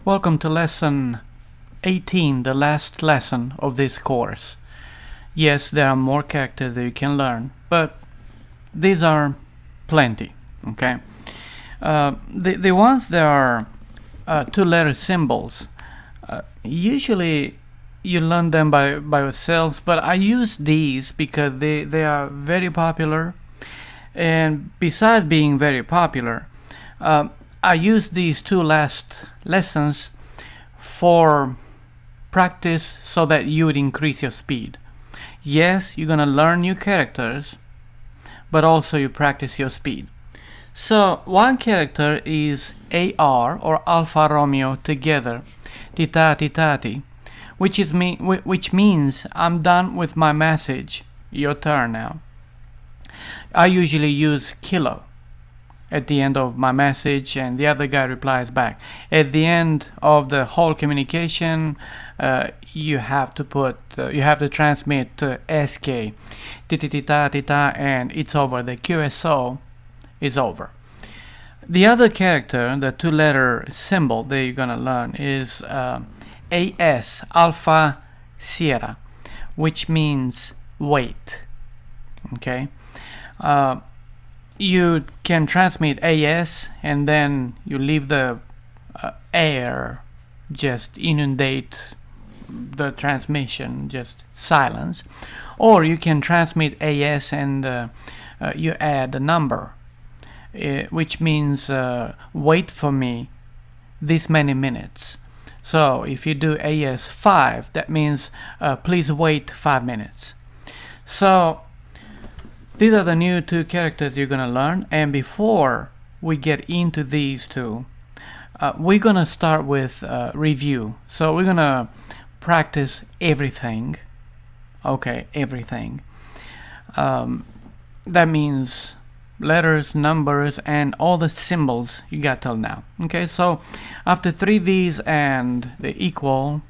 Welcome to lesson 18, the last lesson of this course. Yes, there are more characters that you can learn, but these are plenty, okay? The ones that are two-letter symbols, usually you learn them by yourselves, but I use these because they are very popular, and besides being very popular, I use these two last lessons for practice so that you would increase your speed. Yes, you're gonna learn new characters, but also you practice your speed. So one character is AR or Alfa Romeo together, titati tati, which means I'm done with my message. Your turn now. I usually use kilo at the end of my message, and the other guy replies back. At the end of the whole communication, you have to transmit SK, tita tita, and it's over. The QSO is over. The other character, the two-letter symbol that you're gonna learn is AS, Alpha Sierra, which means wait. Okay. You can transmit AS and then you leave the air, just inundate the transmission, just silence. Or you can transmit AS and you add a number, which means wait for me this many minutes. So if you do AS 5, that means please wait 5 minutes. So these are the new two characters you're gonna learn, and before we get into these two, we're gonna start with review. So we're gonna practice everything. Okay, everything. That means letters, numbers, and all the symbols you got till now. Okay, so after 3 V's and the equal,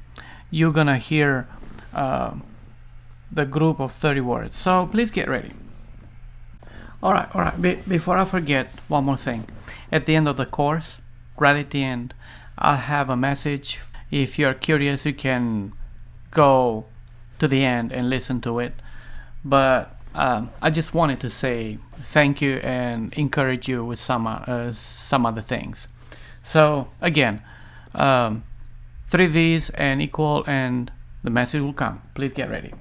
you're gonna hear the group of 30 words. So please get ready. All right. Before I forget, one more thing. At the end of the course, right at the end, I'll have a message. If you're curious, you can go to the end and listen to it. But I just wanted to say thank you and encourage you with some other things. So again, 3 V's and equal, and the message will come. Please get ready.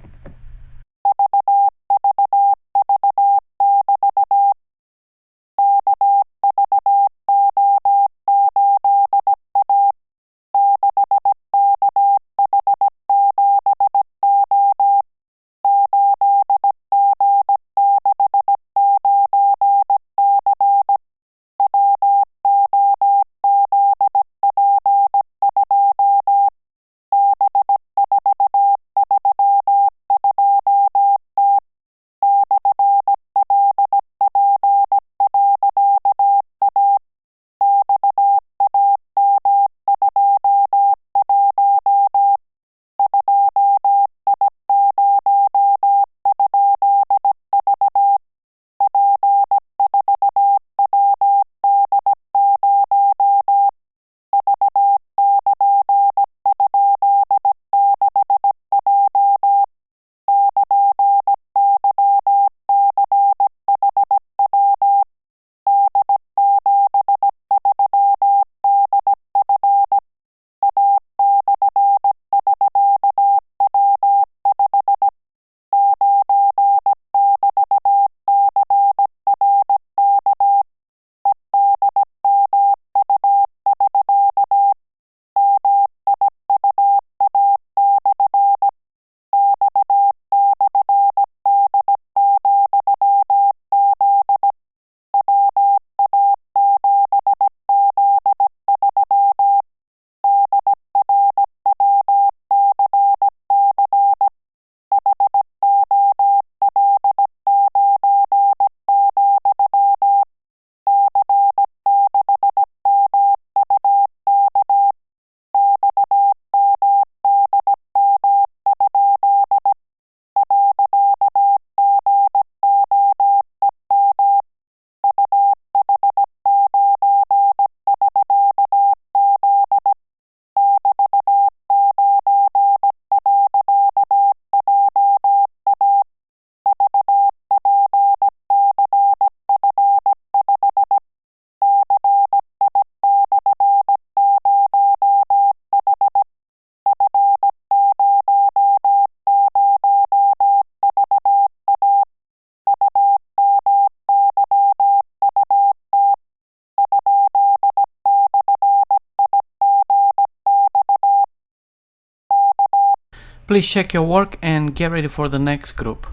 Please check your work and get ready for the next group.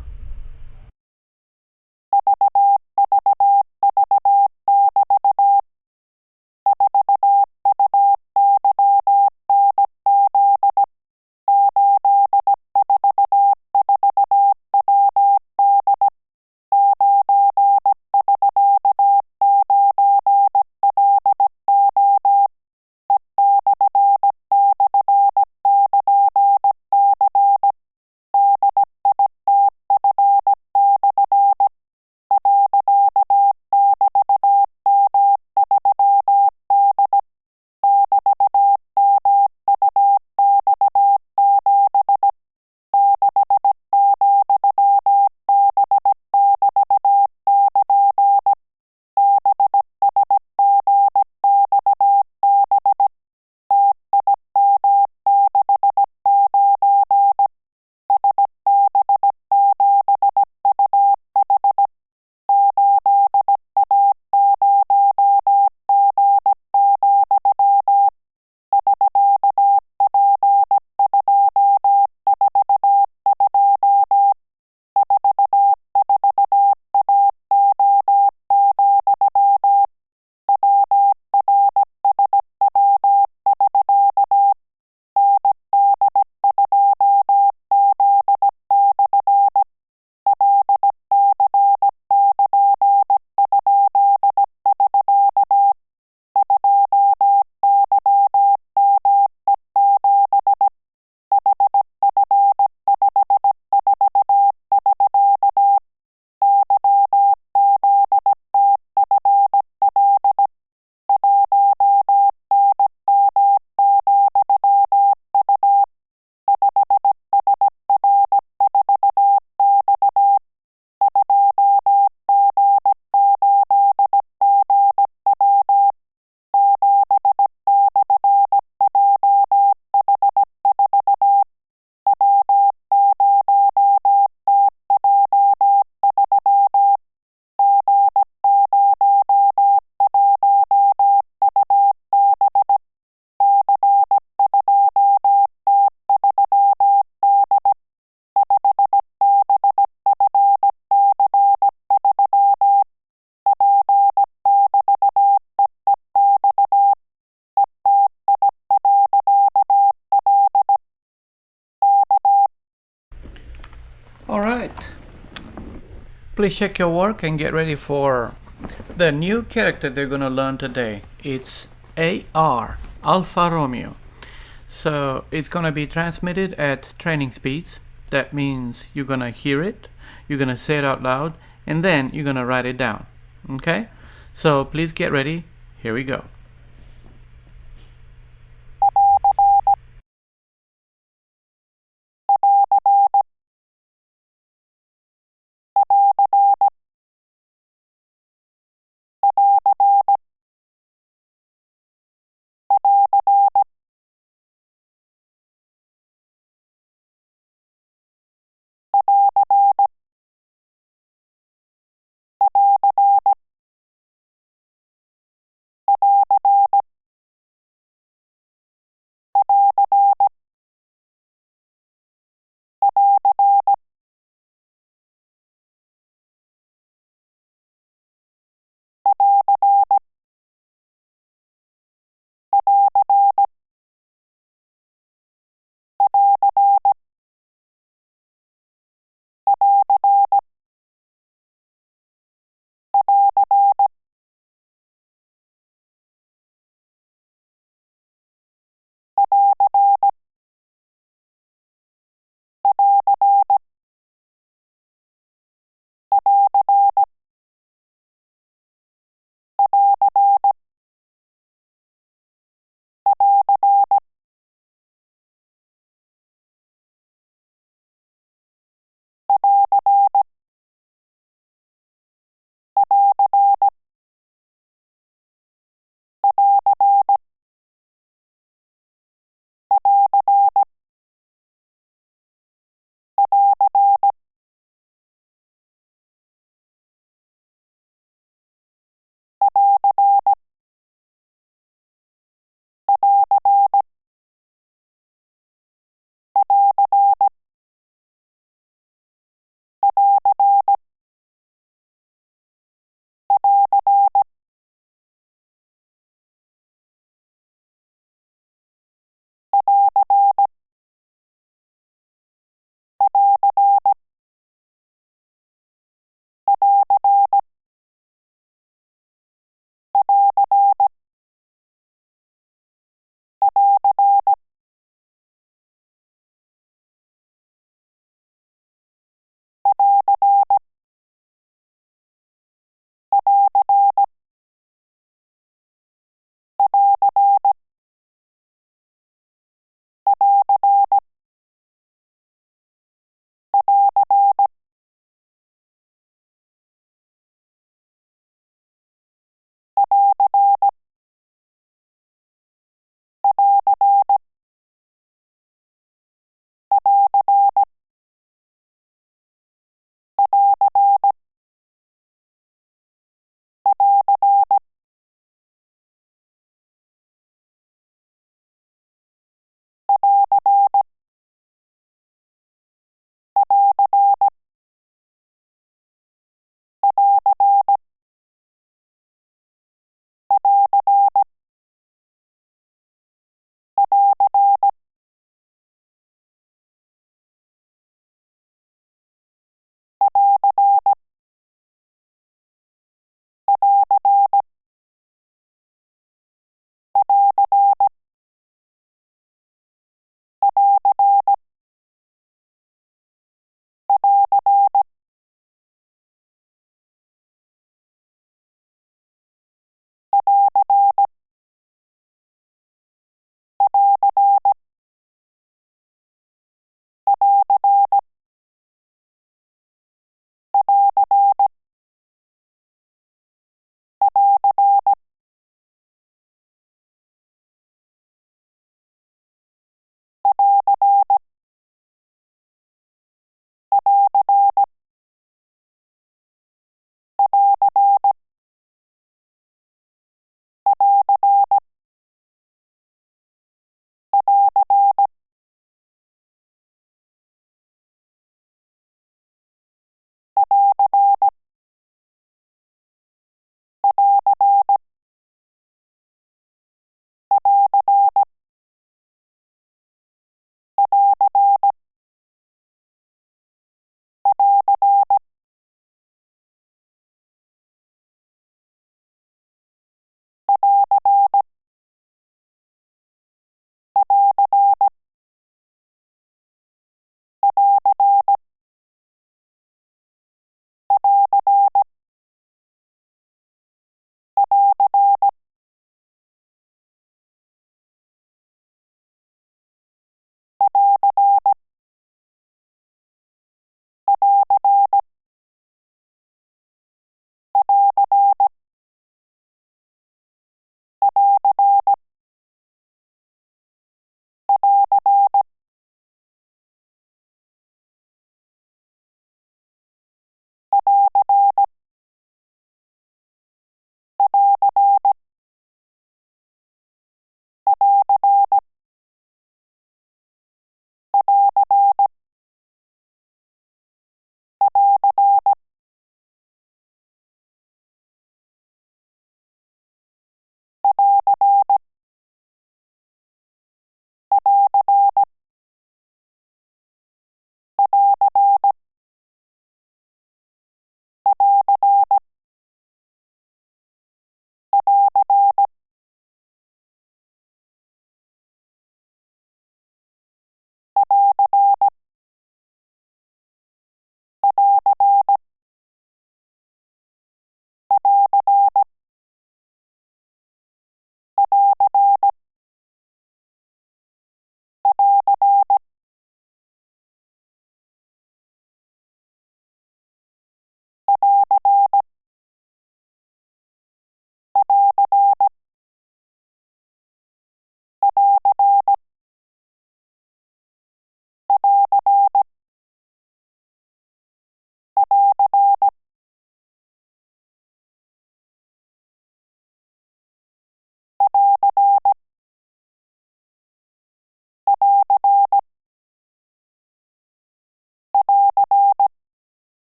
Alright, please check your work and get ready for the new character they're gonna learn today. It's AR, Alfa Romeo. So it's gonna be transmitted at training speeds. That means you're gonna hear it, you're gonna say it out loud, and then you're gonna write it down. Okay? So please get ready. Here we go.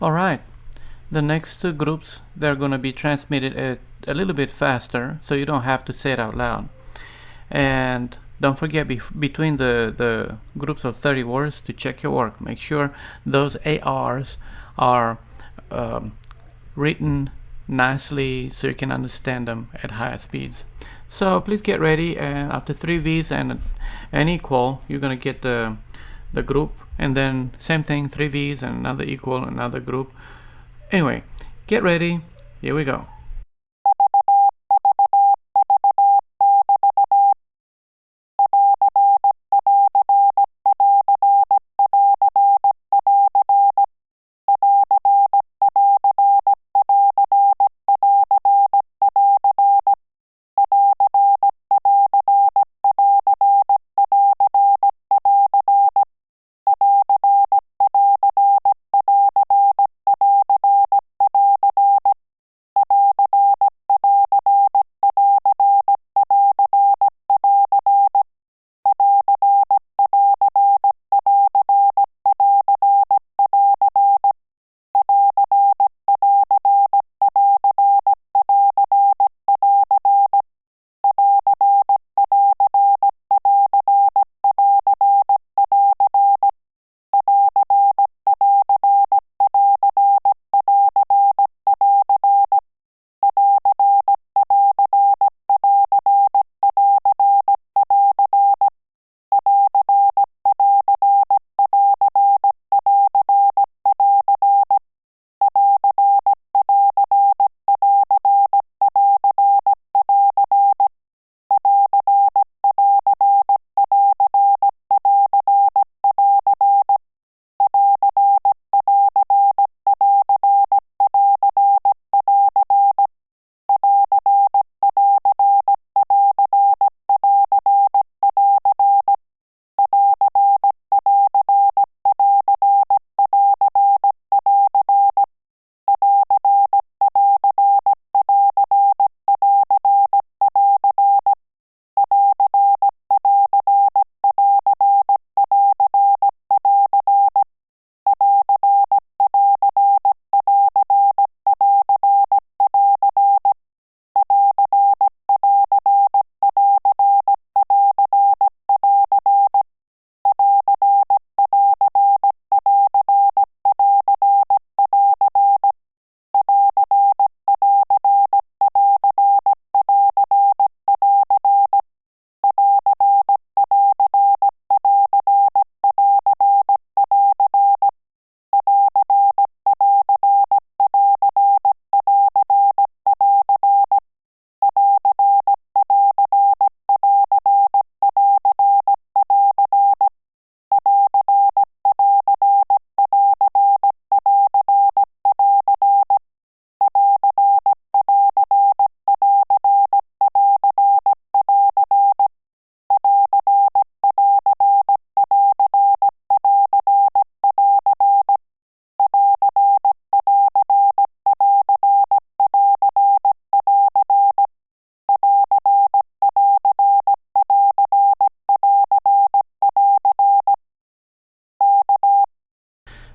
Alright, the next two groups, they're going to be transmitted at a little bit faster, so you don't have to say it out loud. And don't forget between the groups of 30 words to check your work. Make sure those ARs are written nicely so you can understand them at higher speeds. So please get ready, and after 3 V's and an equal, you're going to get the group, and then same thing, 3 V's and another equal, another group. Anyway, get ready, here we go.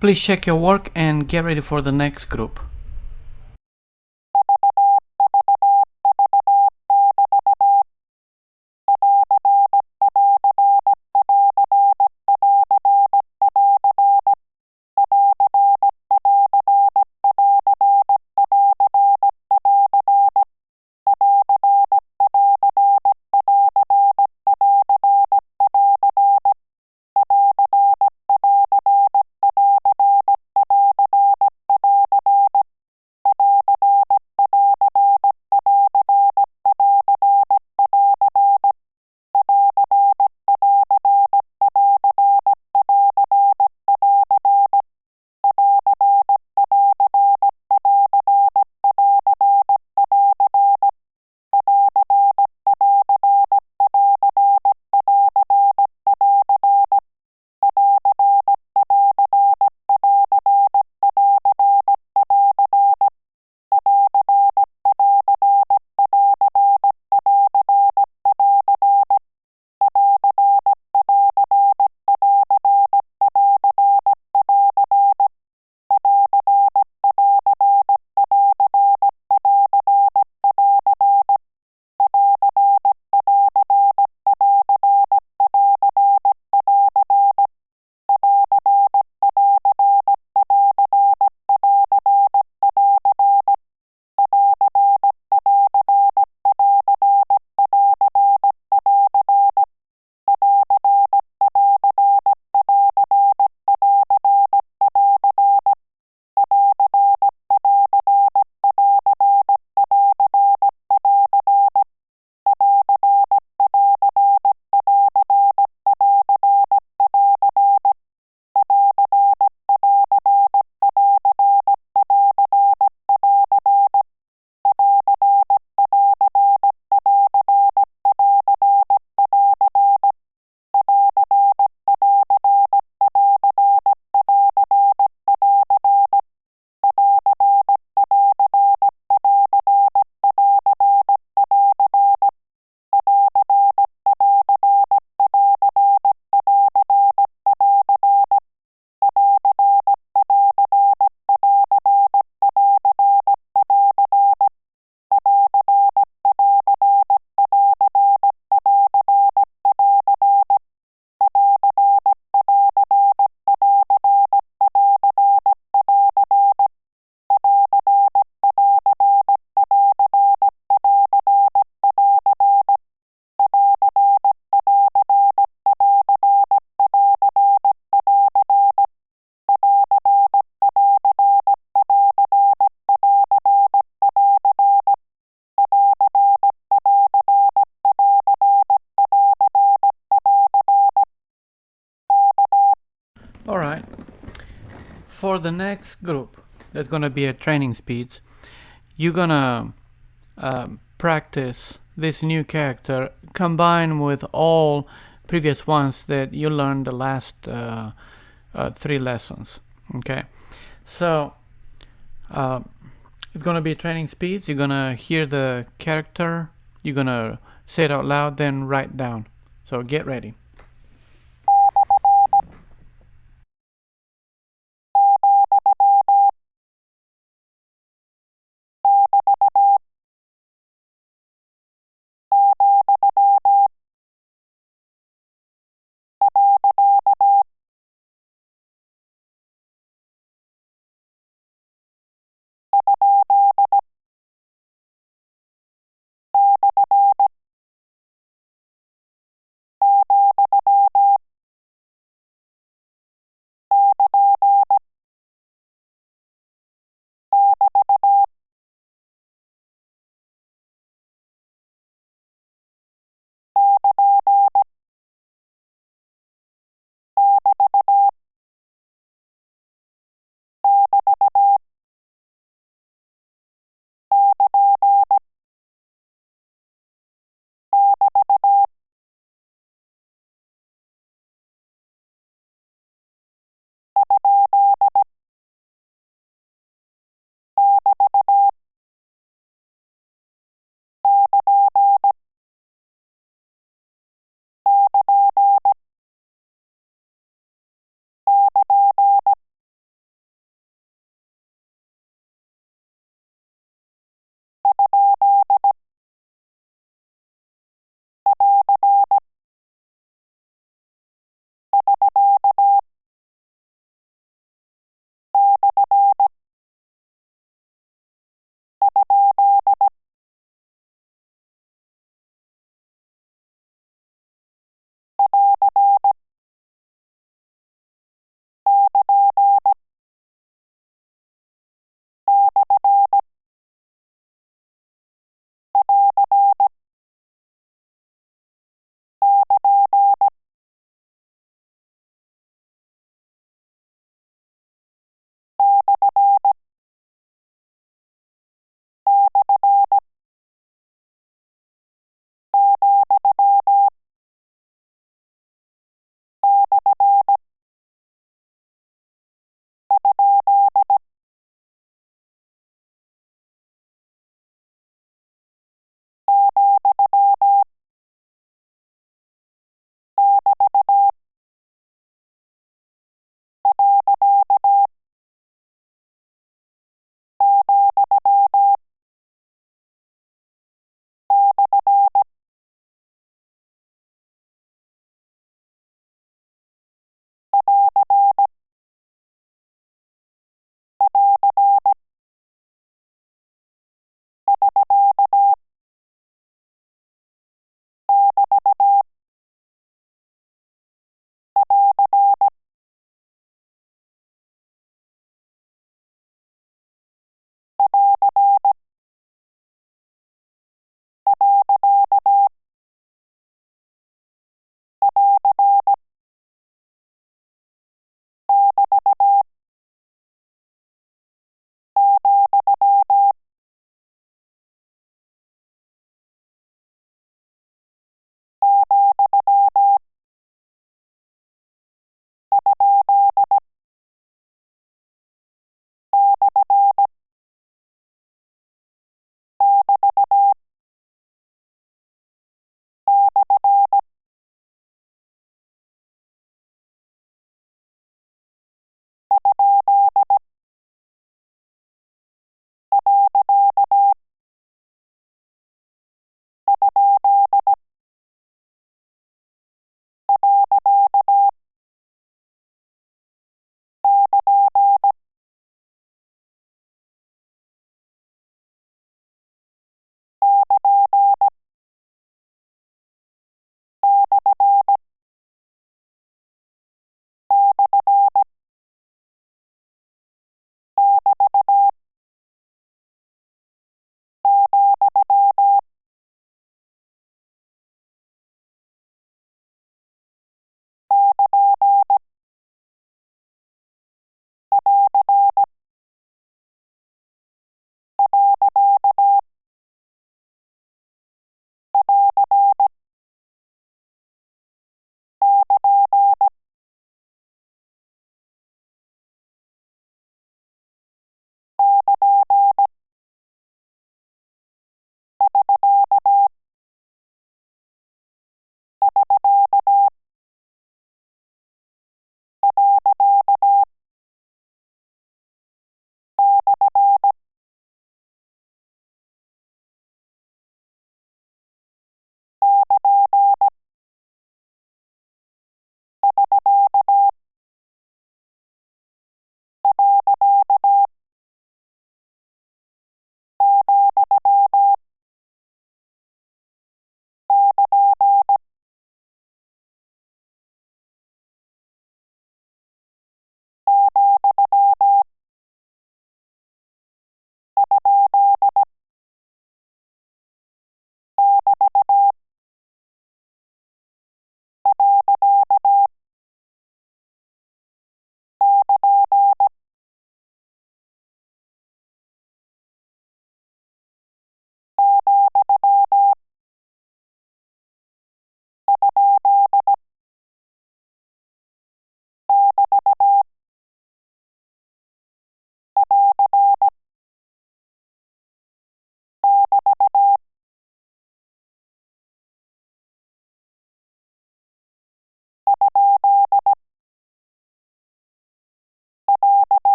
Please check your work and get ready for the next group. Alright, for the next group, that's gonna be at training speeds, you're gonna practice this new character combined with all previous ones that you learned the last 3 lessons. Okay, so it's gonna be training speeds. You're gonna hear the character, you're gonna say it out loud, then write down. So get ready.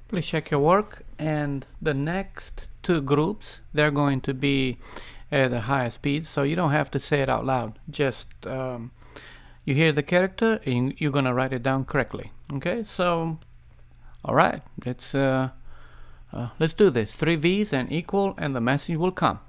Please check your work, and the next two groups, they're going to be at a higher speed, so you don't have to say it out loud. Just you hear the character and you're gonna write it down correctly. Okay, so all right, let's do this. 3 V's and equal, and the message will come.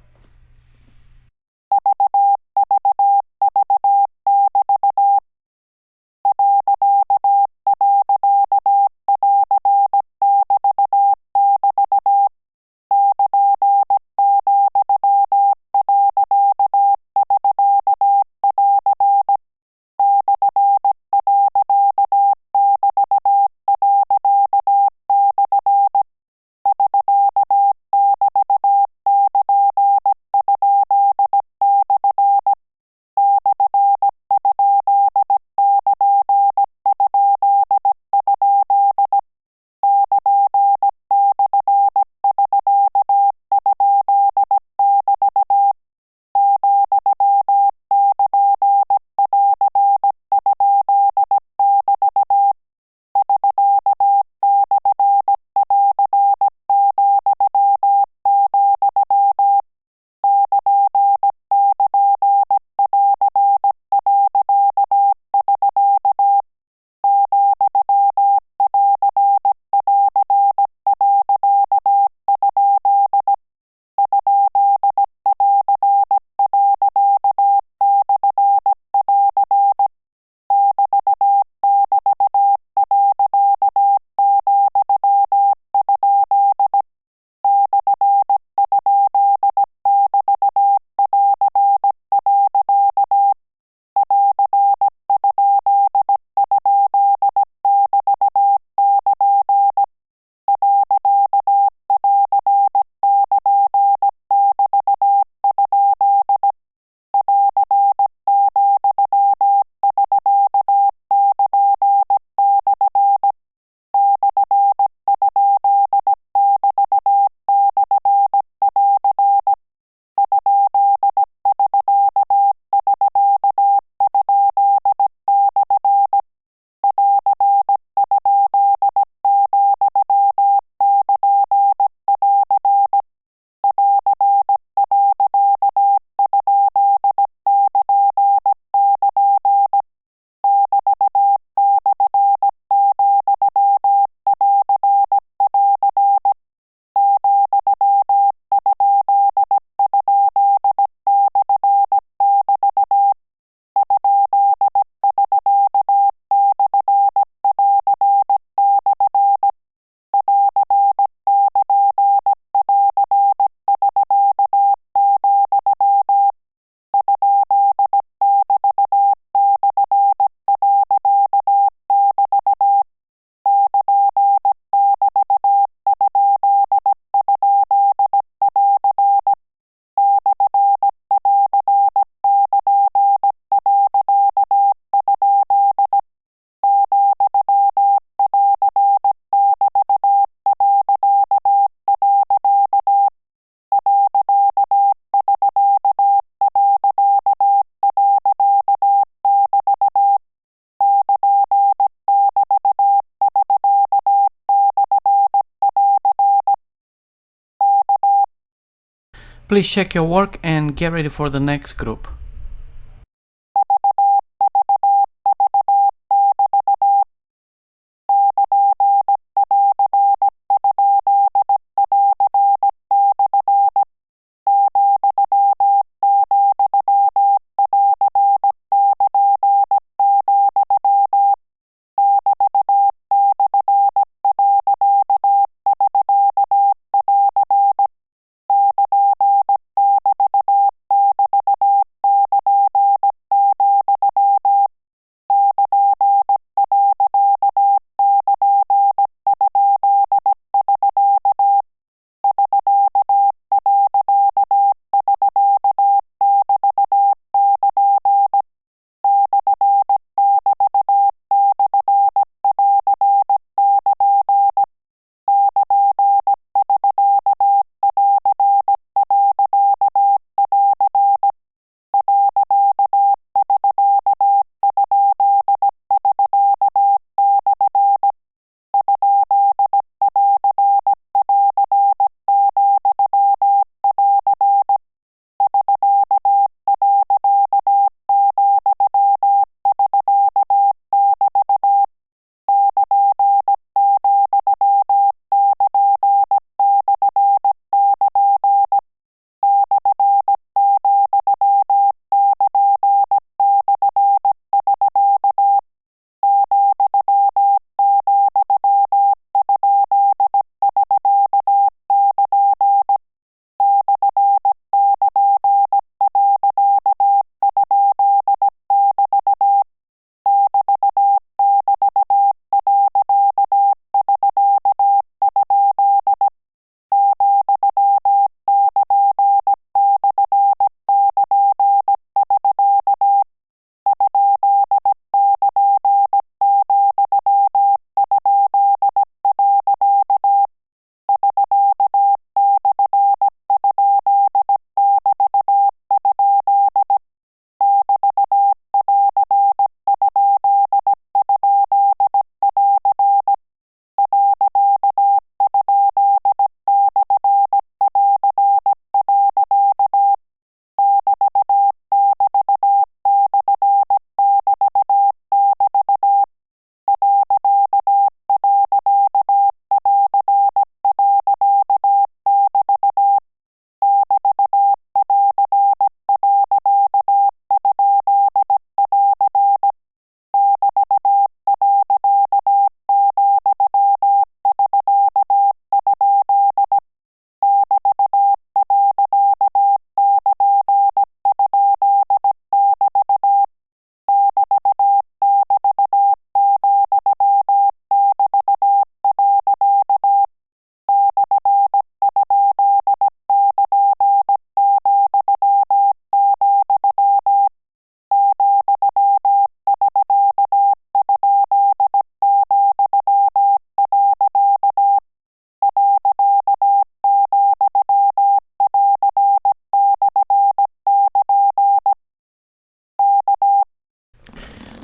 Please check your work and get ready for the next group.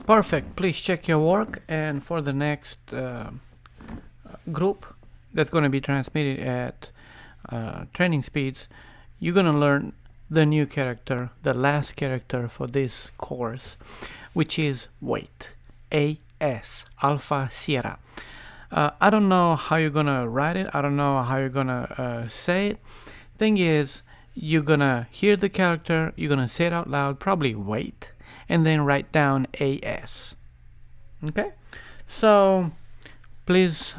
Perfect. Please check your work, and for the next group that's going to be transmitted at training speeds, you're going to learn the new character, the last character for this course, which is wait. AS, Alpha Sierra. I don't know how you're going to write it. I don't know how you're going to say it. Thing is, you're going to hear the character, you're going to say it out loud, probably wait, and then write down AS. Okay? So, please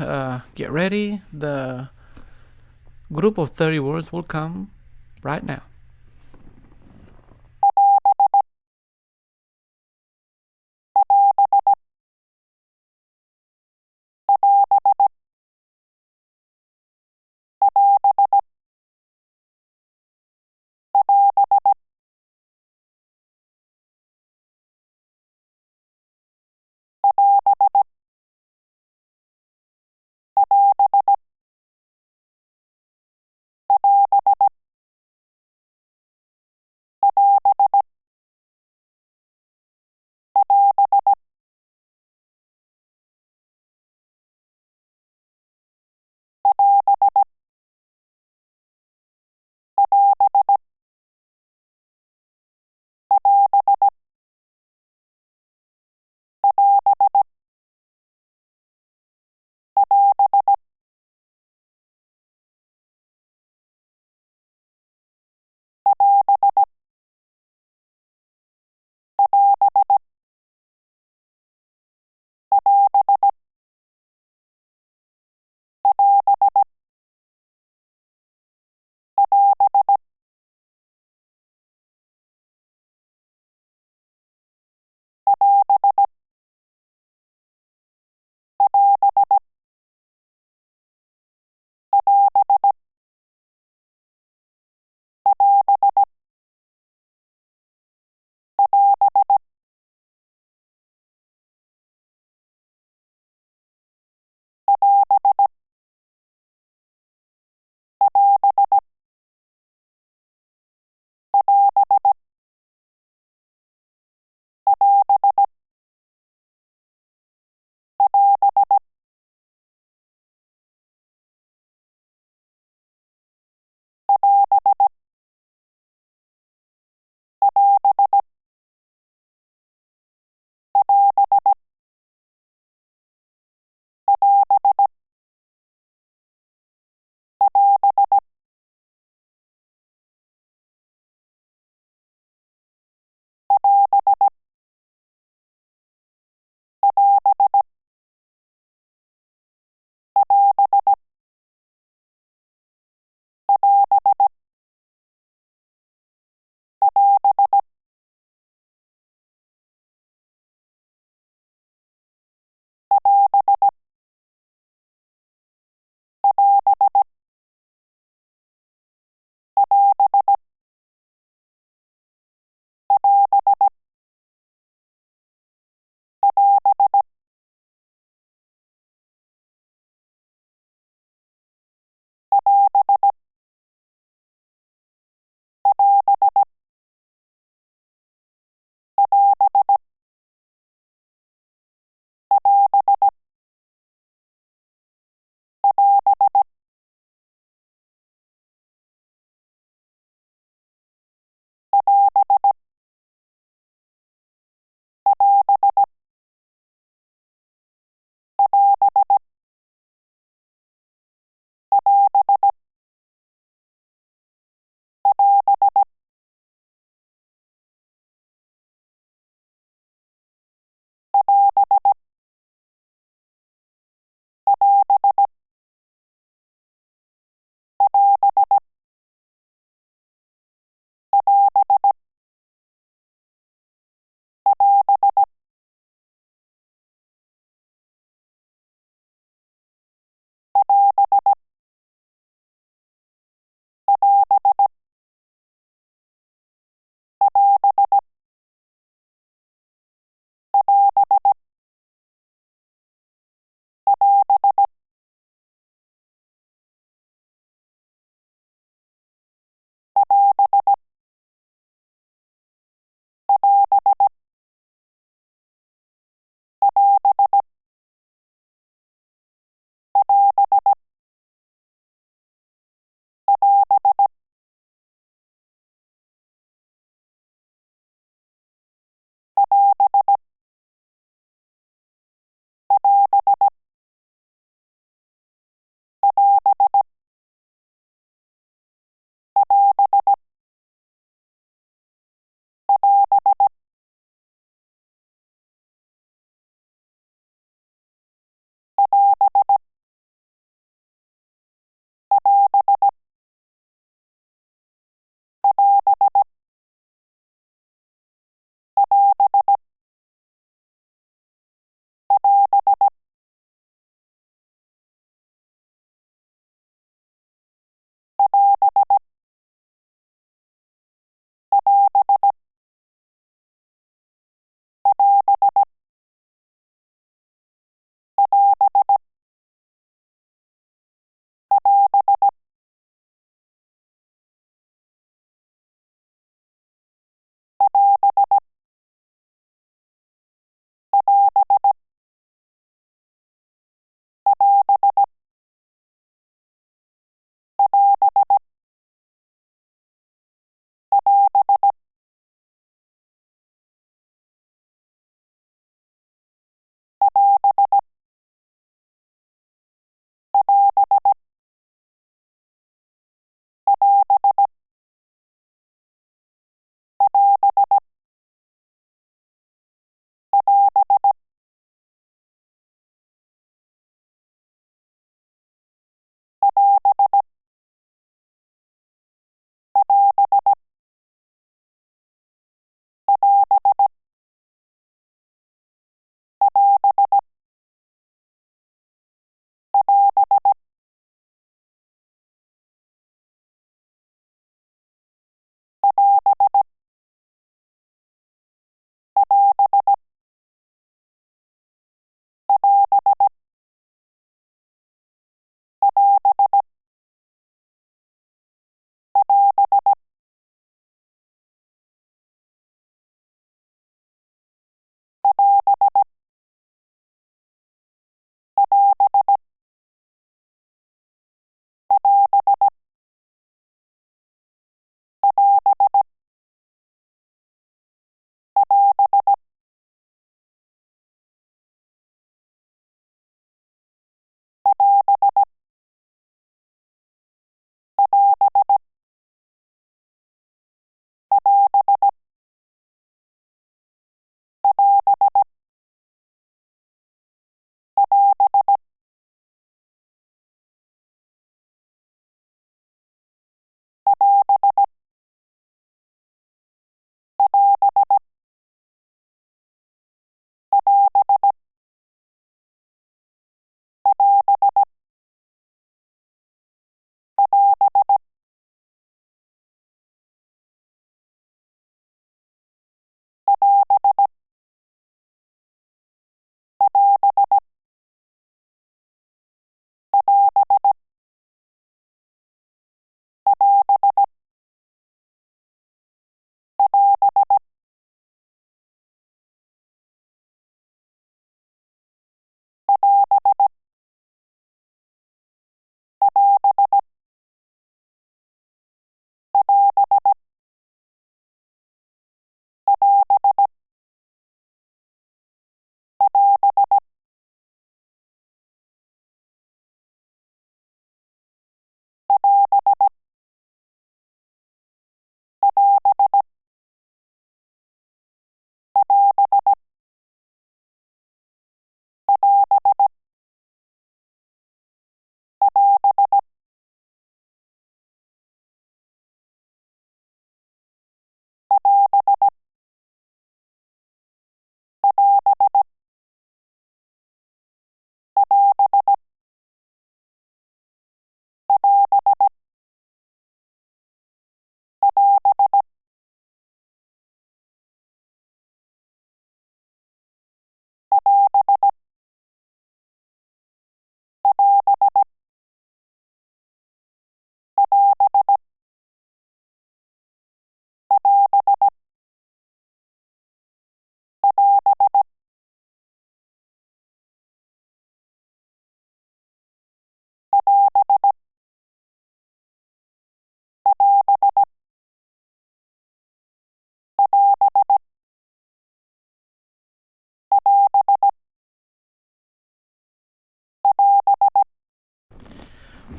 get ready. The group of 30 words will come right now.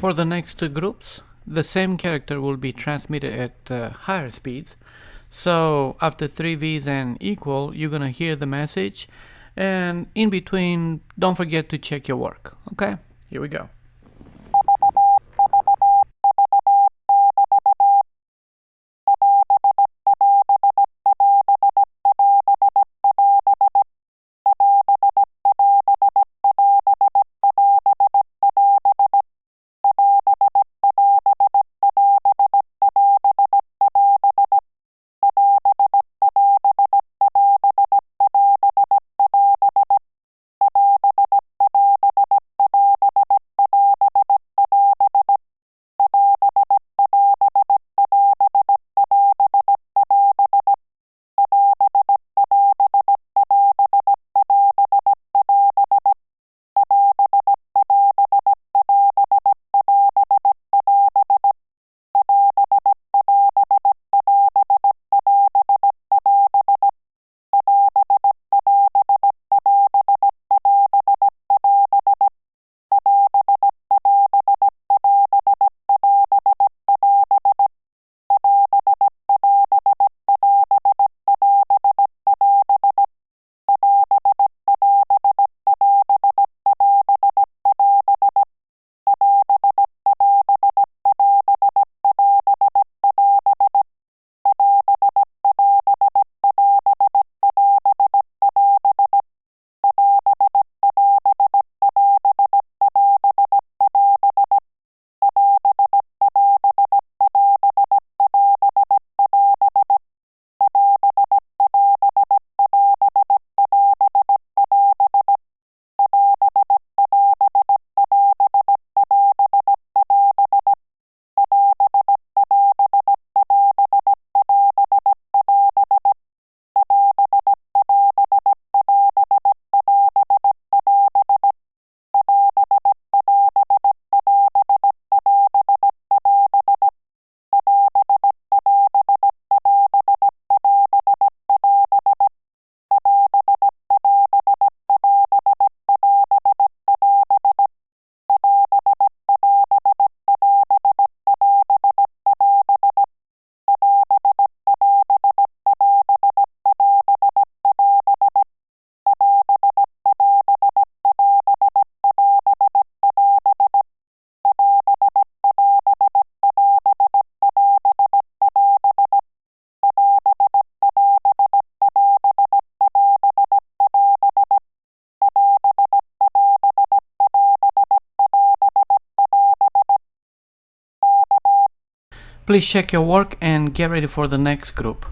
For the next two groups, the same character will be transmitted at higher speeds. So after 3 V's and equal, you're gonna hear the message, and in between, don't forget to check your work. Okay, here we go. Please check your work and get ready for the next group.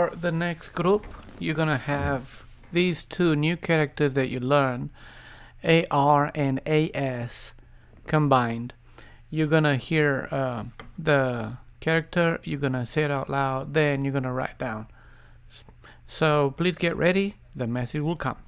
For the next group, you're gonna have these two new characters that you learn, AR and AS combined. You're gonna hear the character, you're gonna say it out loud, then you're gonna write down. So please get ready, the message will come.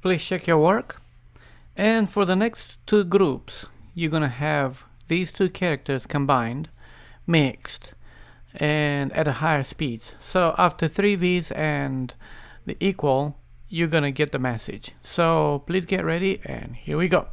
Please check your work. And for the next two groups, you're gonna have these two characters combined, mixed, and at a higher speeds. So after 3 V's and the equal, you're gonna get the message. So please get ready, and here we go.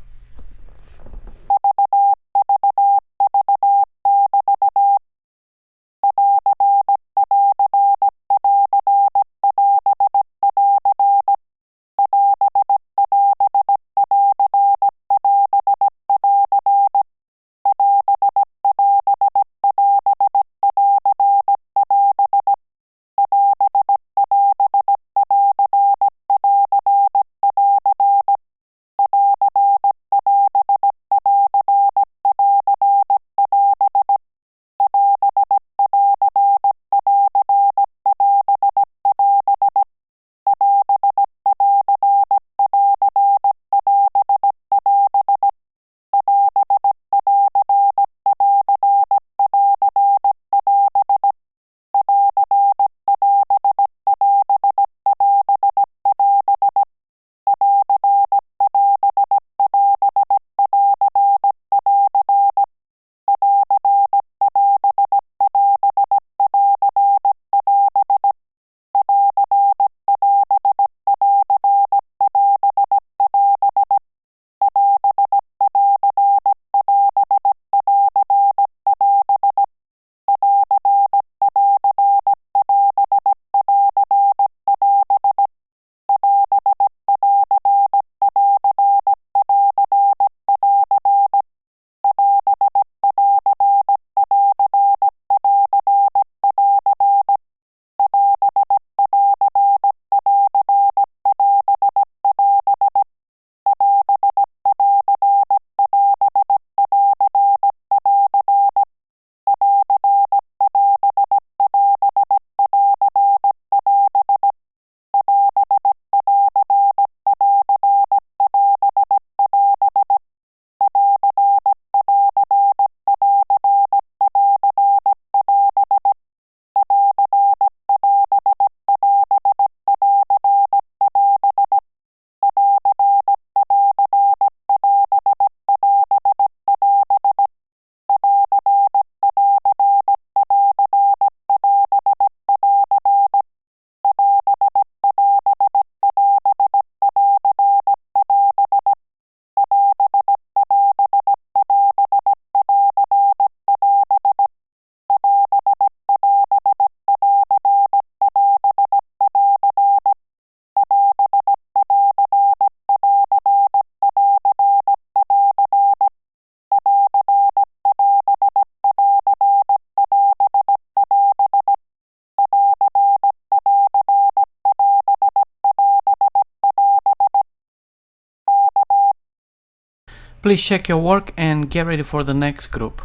Please check your work and get ready for the next group.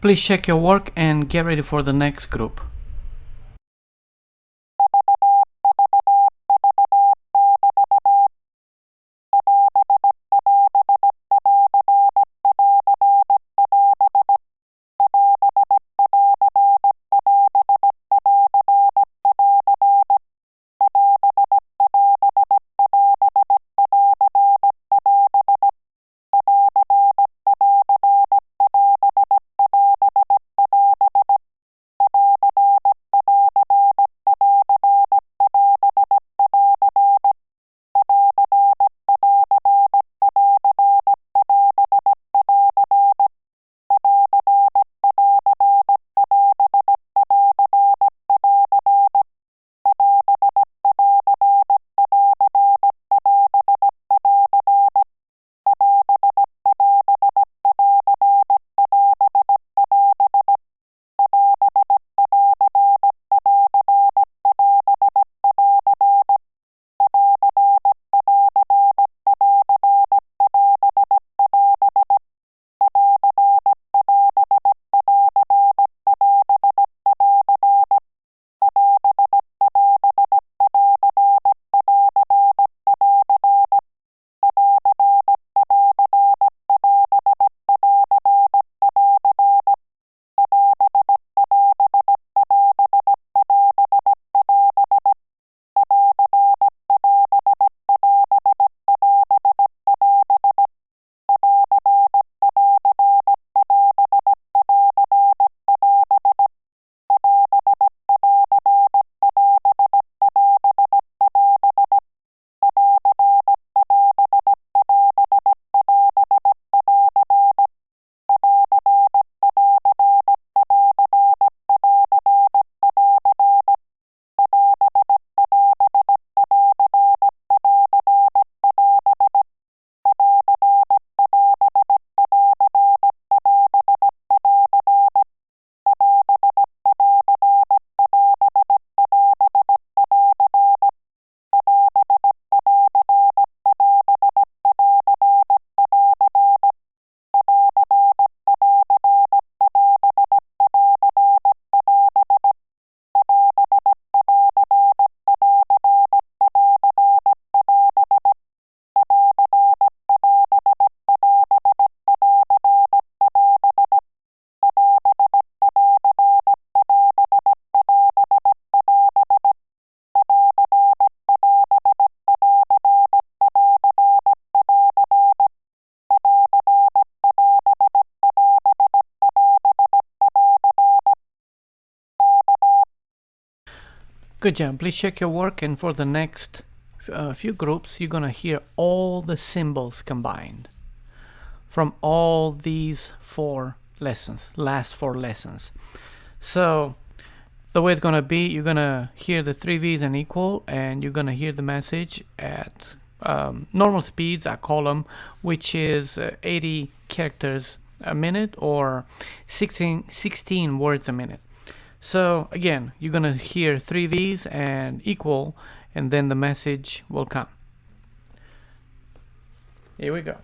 Please check your work and get ready for the next group. Good job. Please check your work, and for the next few groups, you're gonna hear all the symbols combined from all these last four lessons. So the way it's gonna be, you're gonna hear the three V's and equal, and you're gonna hear the message at normal speeds. I call them, which is 80 characters a minute or 16 words a minute. So again, you're gonna hear three V's and equal, and then the message will come. Here we go.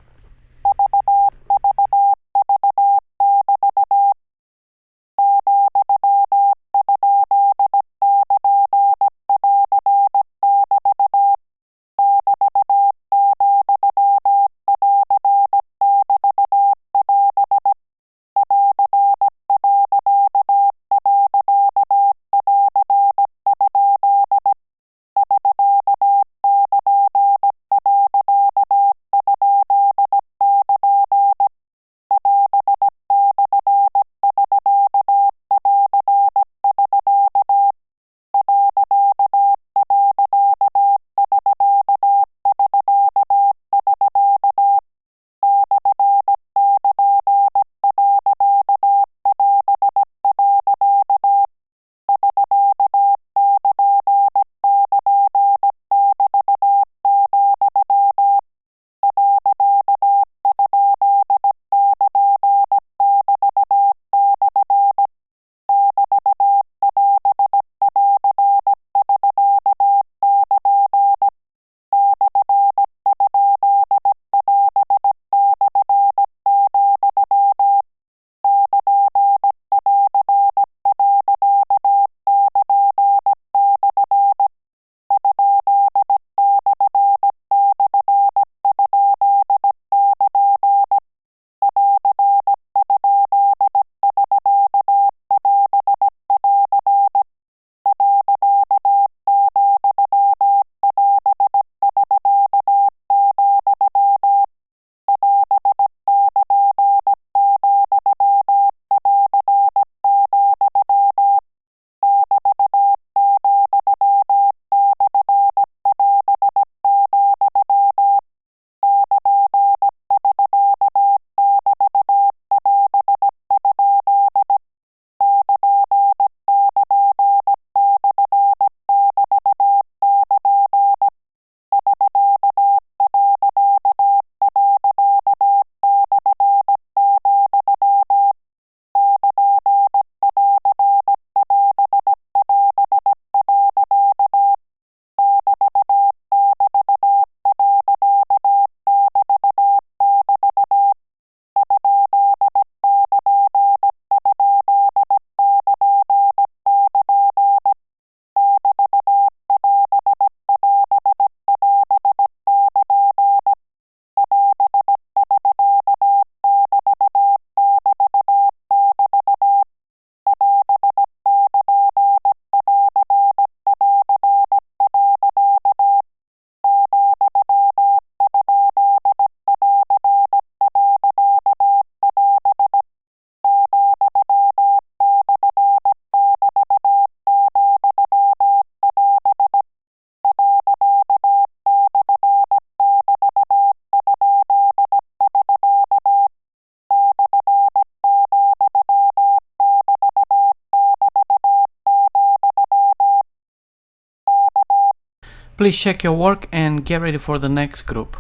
Please check your work and get ready for the next group.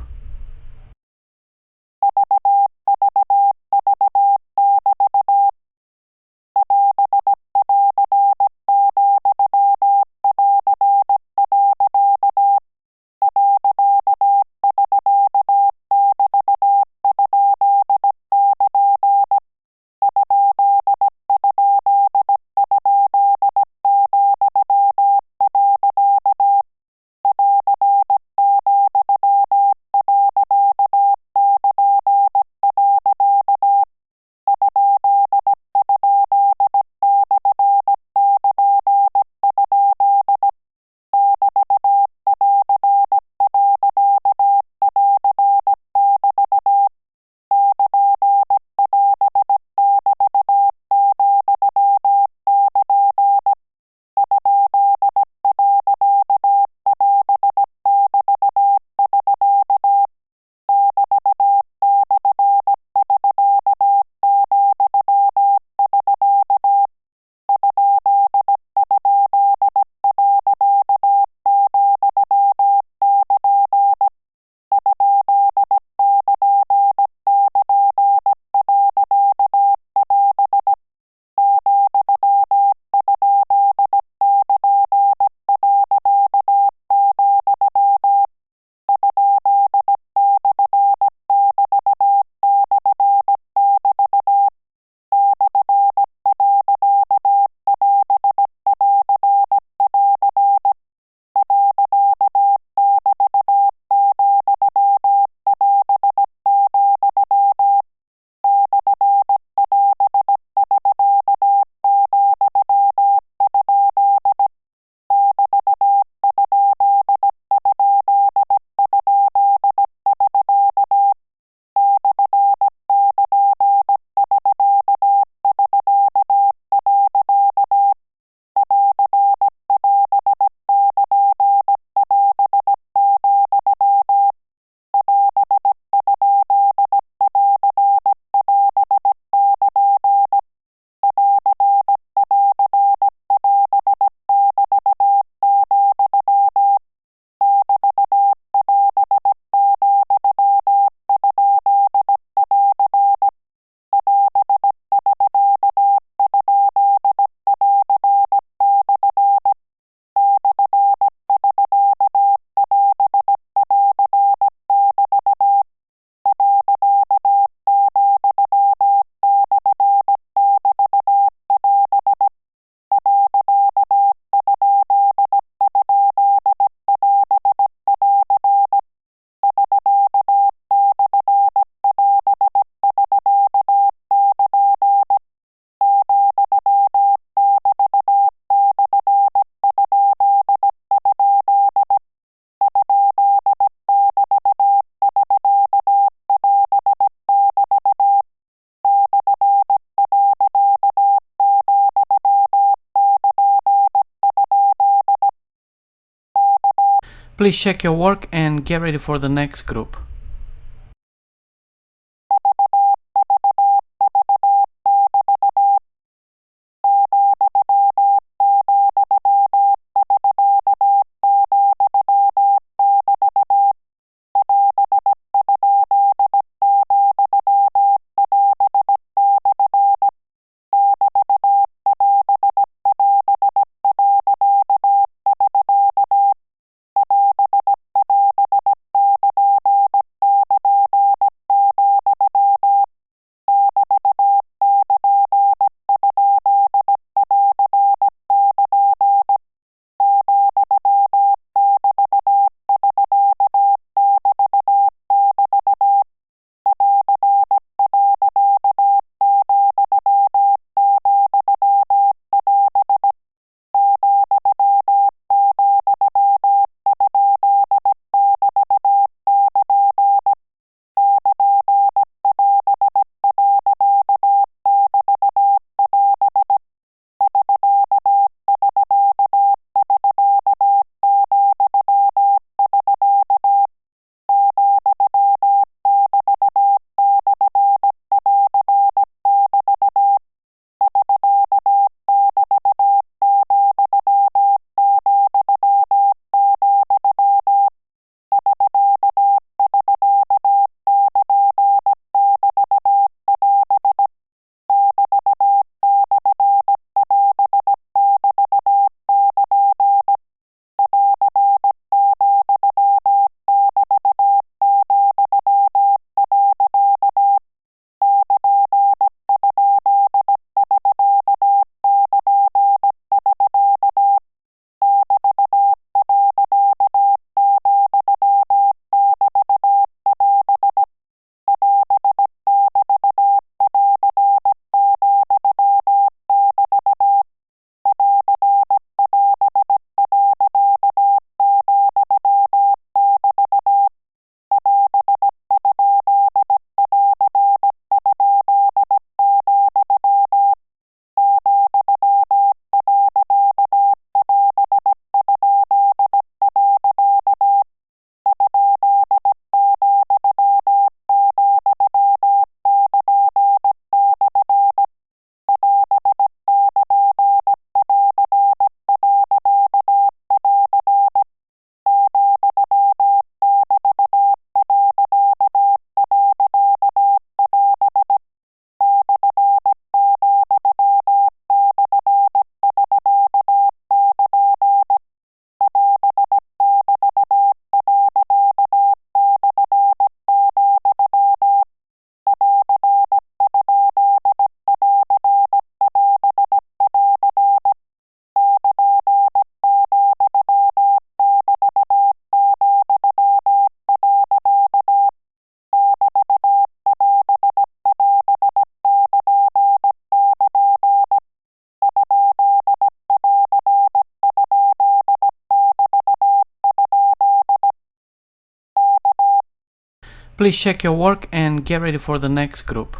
Please check your work and get ready for the next group. Please check your work and get ready for the next group.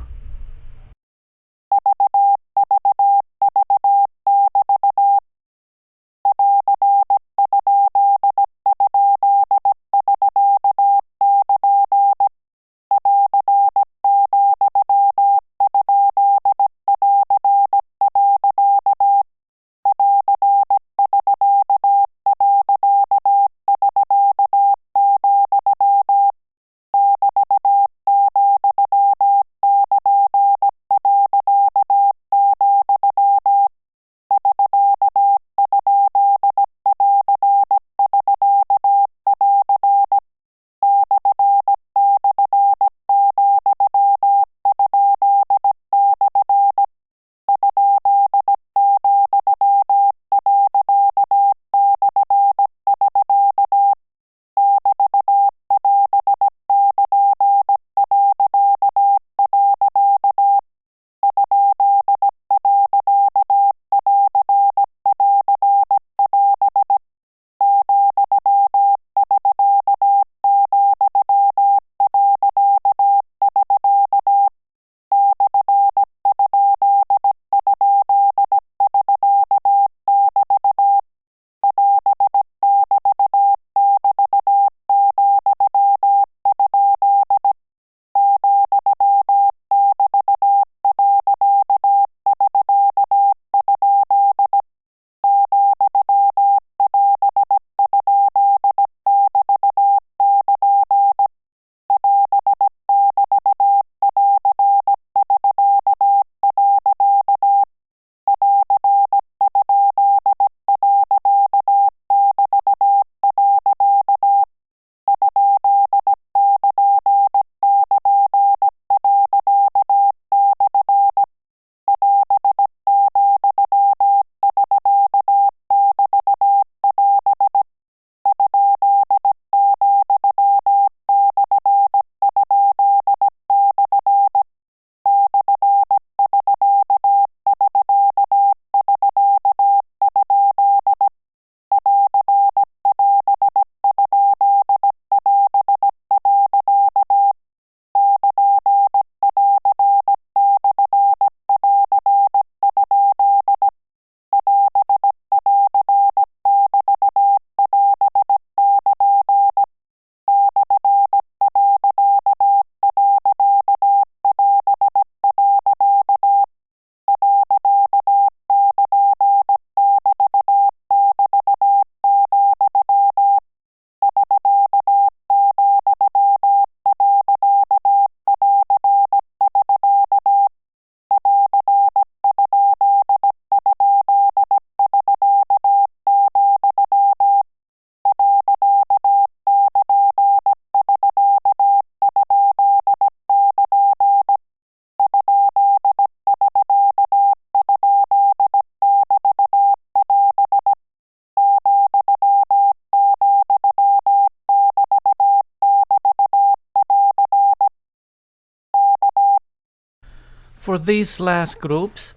For these last groups,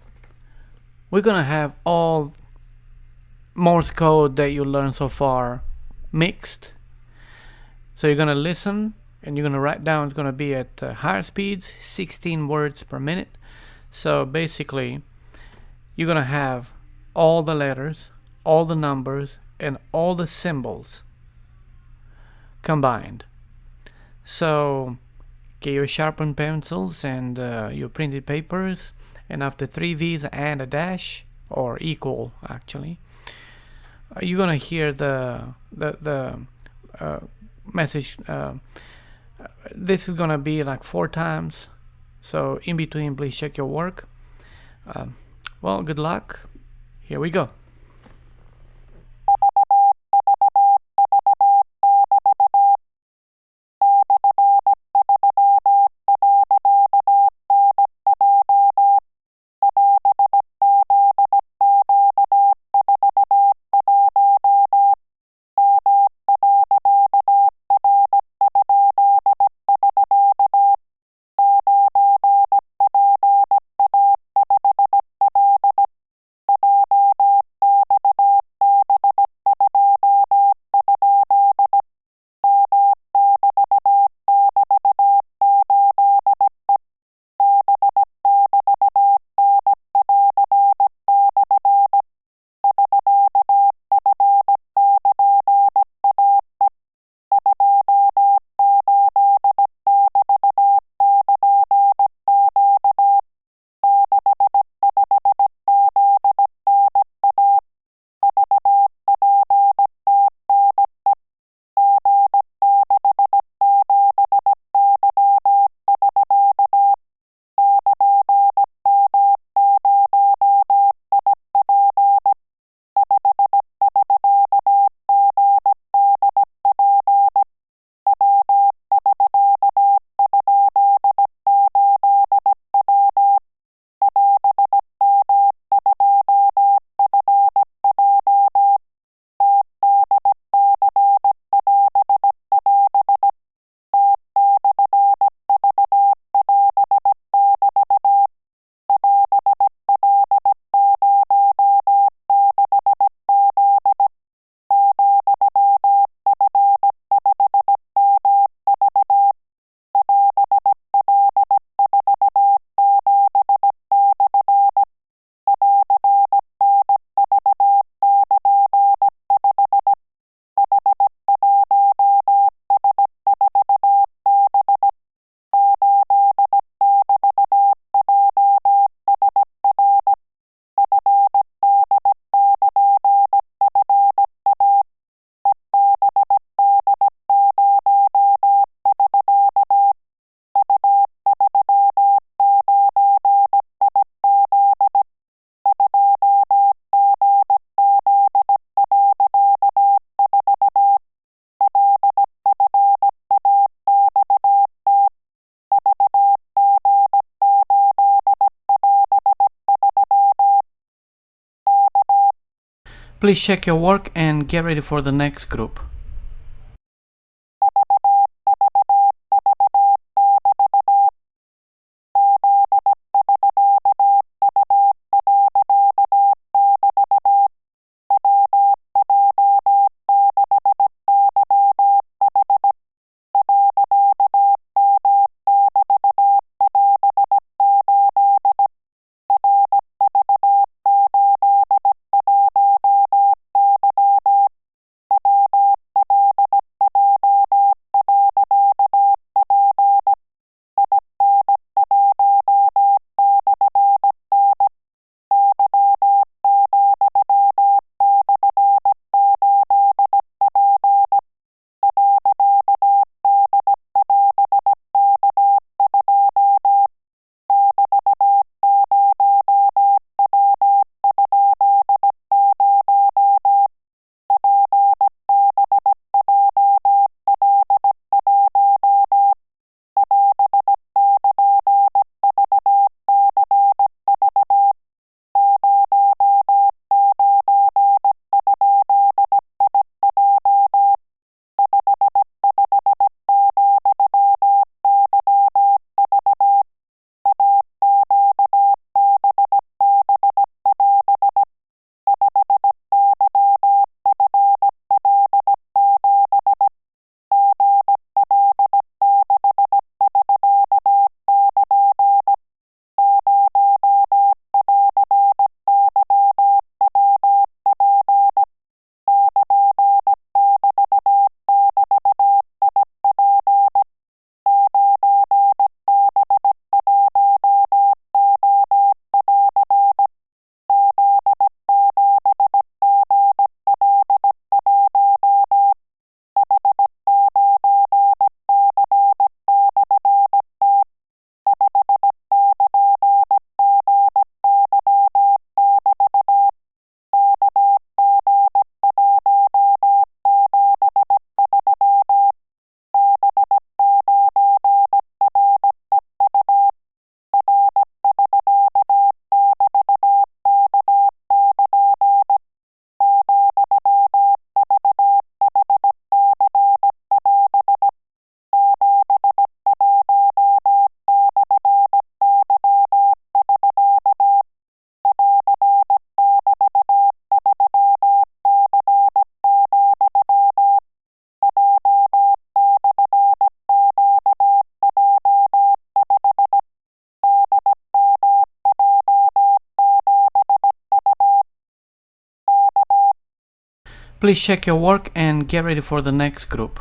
we're gonna have all Morse code that you learned so far mixed. So you're gonna listen and you're gonna write down. It's gonna be at higher speeds, 16 words per minute. So basically, you're gonna have all the letters, all the numbers, and all the symbols combined. So get your sharpened pencils and your printed papers, and after 3 V's and a dash, or equal actually, you're gonna hear the message. This is gonna be like 4 times. So in between, please check your work. Well, good luck. Here we go. Please check your work and get ready for the next group. Please check your work and get ready for the next group.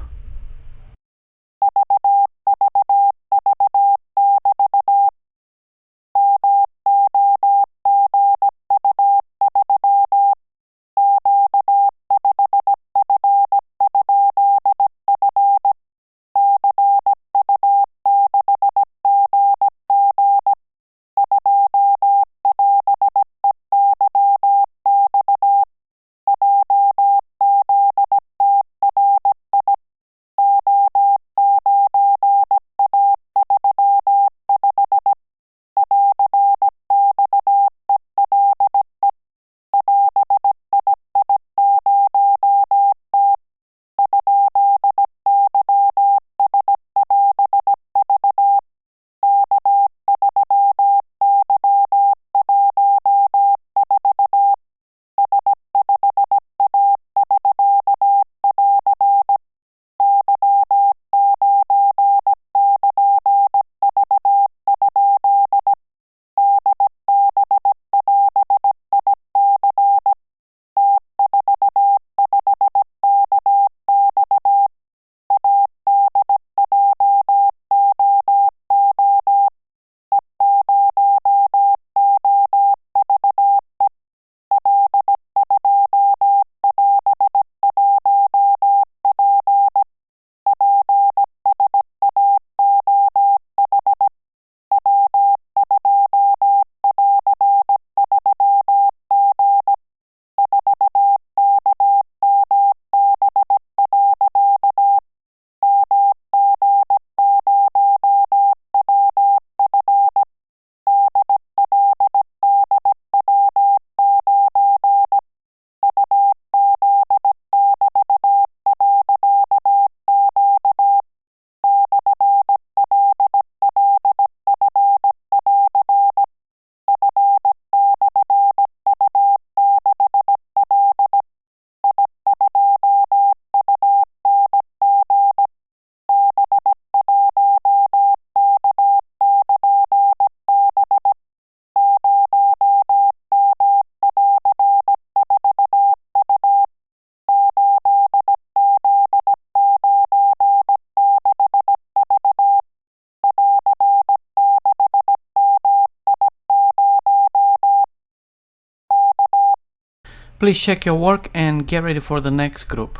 Please check your work and get ready for the next group.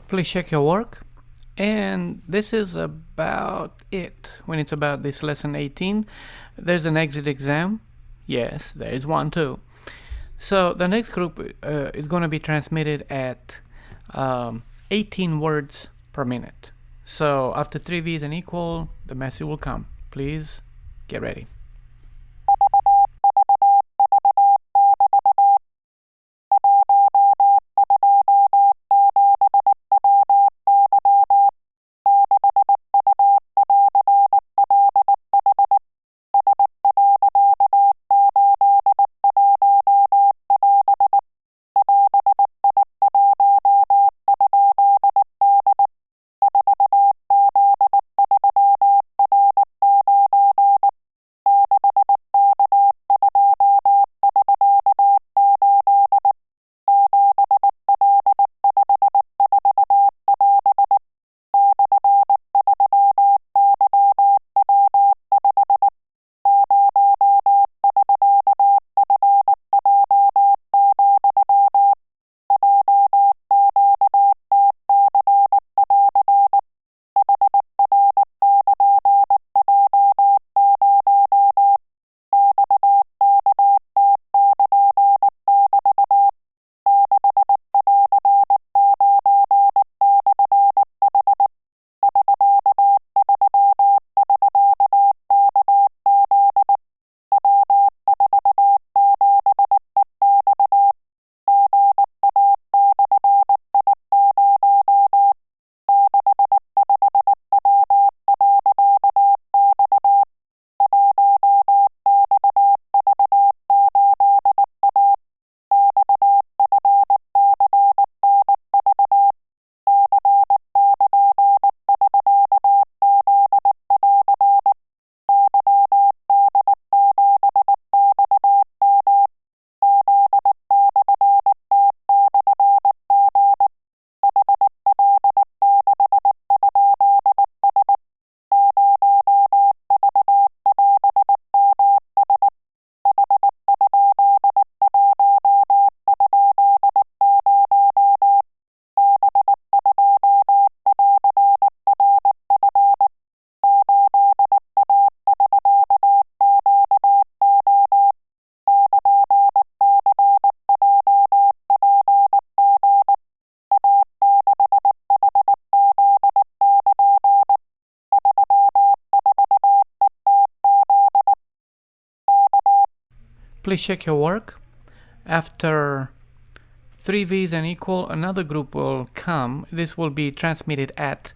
Please check your work. And this is about it when it's about this lesson 18. There's an exit exam. Yes, there is one too. So the next group is going to be transmitted at 18 words per minute. So after 3 V's and equal, the message will come. Please get ready. Please check your work. After 3 V's and equal, another group will come. This will be transmitted at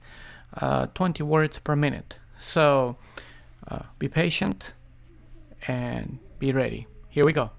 20 words per minute. So be patient and be ready. Here we go.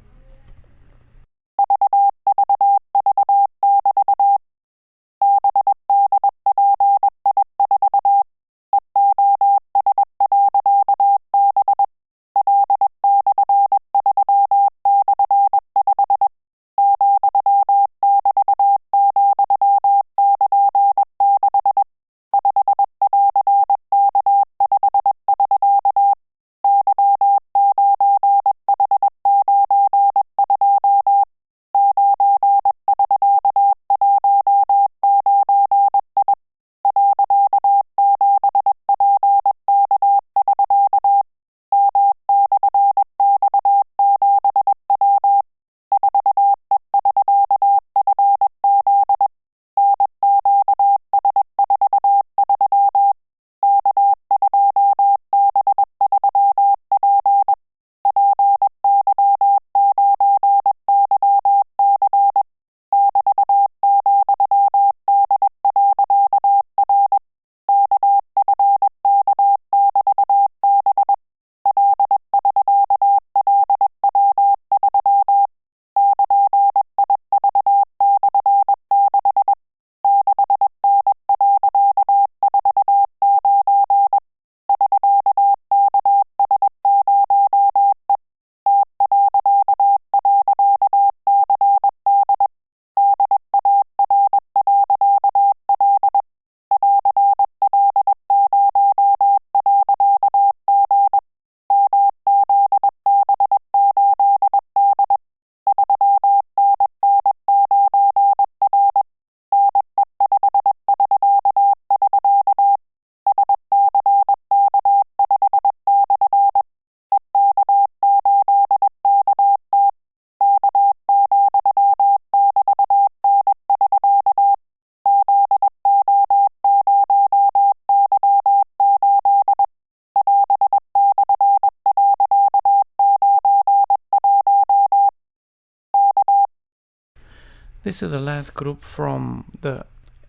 This is the last group from the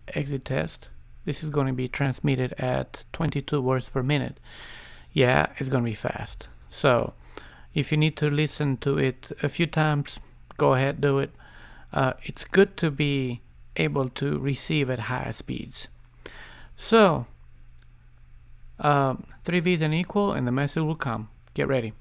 exit test. This is going to be transmitted at 22 words per minute. Yeah, it's going to be fast. So if you need to listen to it a few times, go ahead, do it. It's good to be able to receive at higher speeds. So 3 V's and equal, and the message will come. Get ready.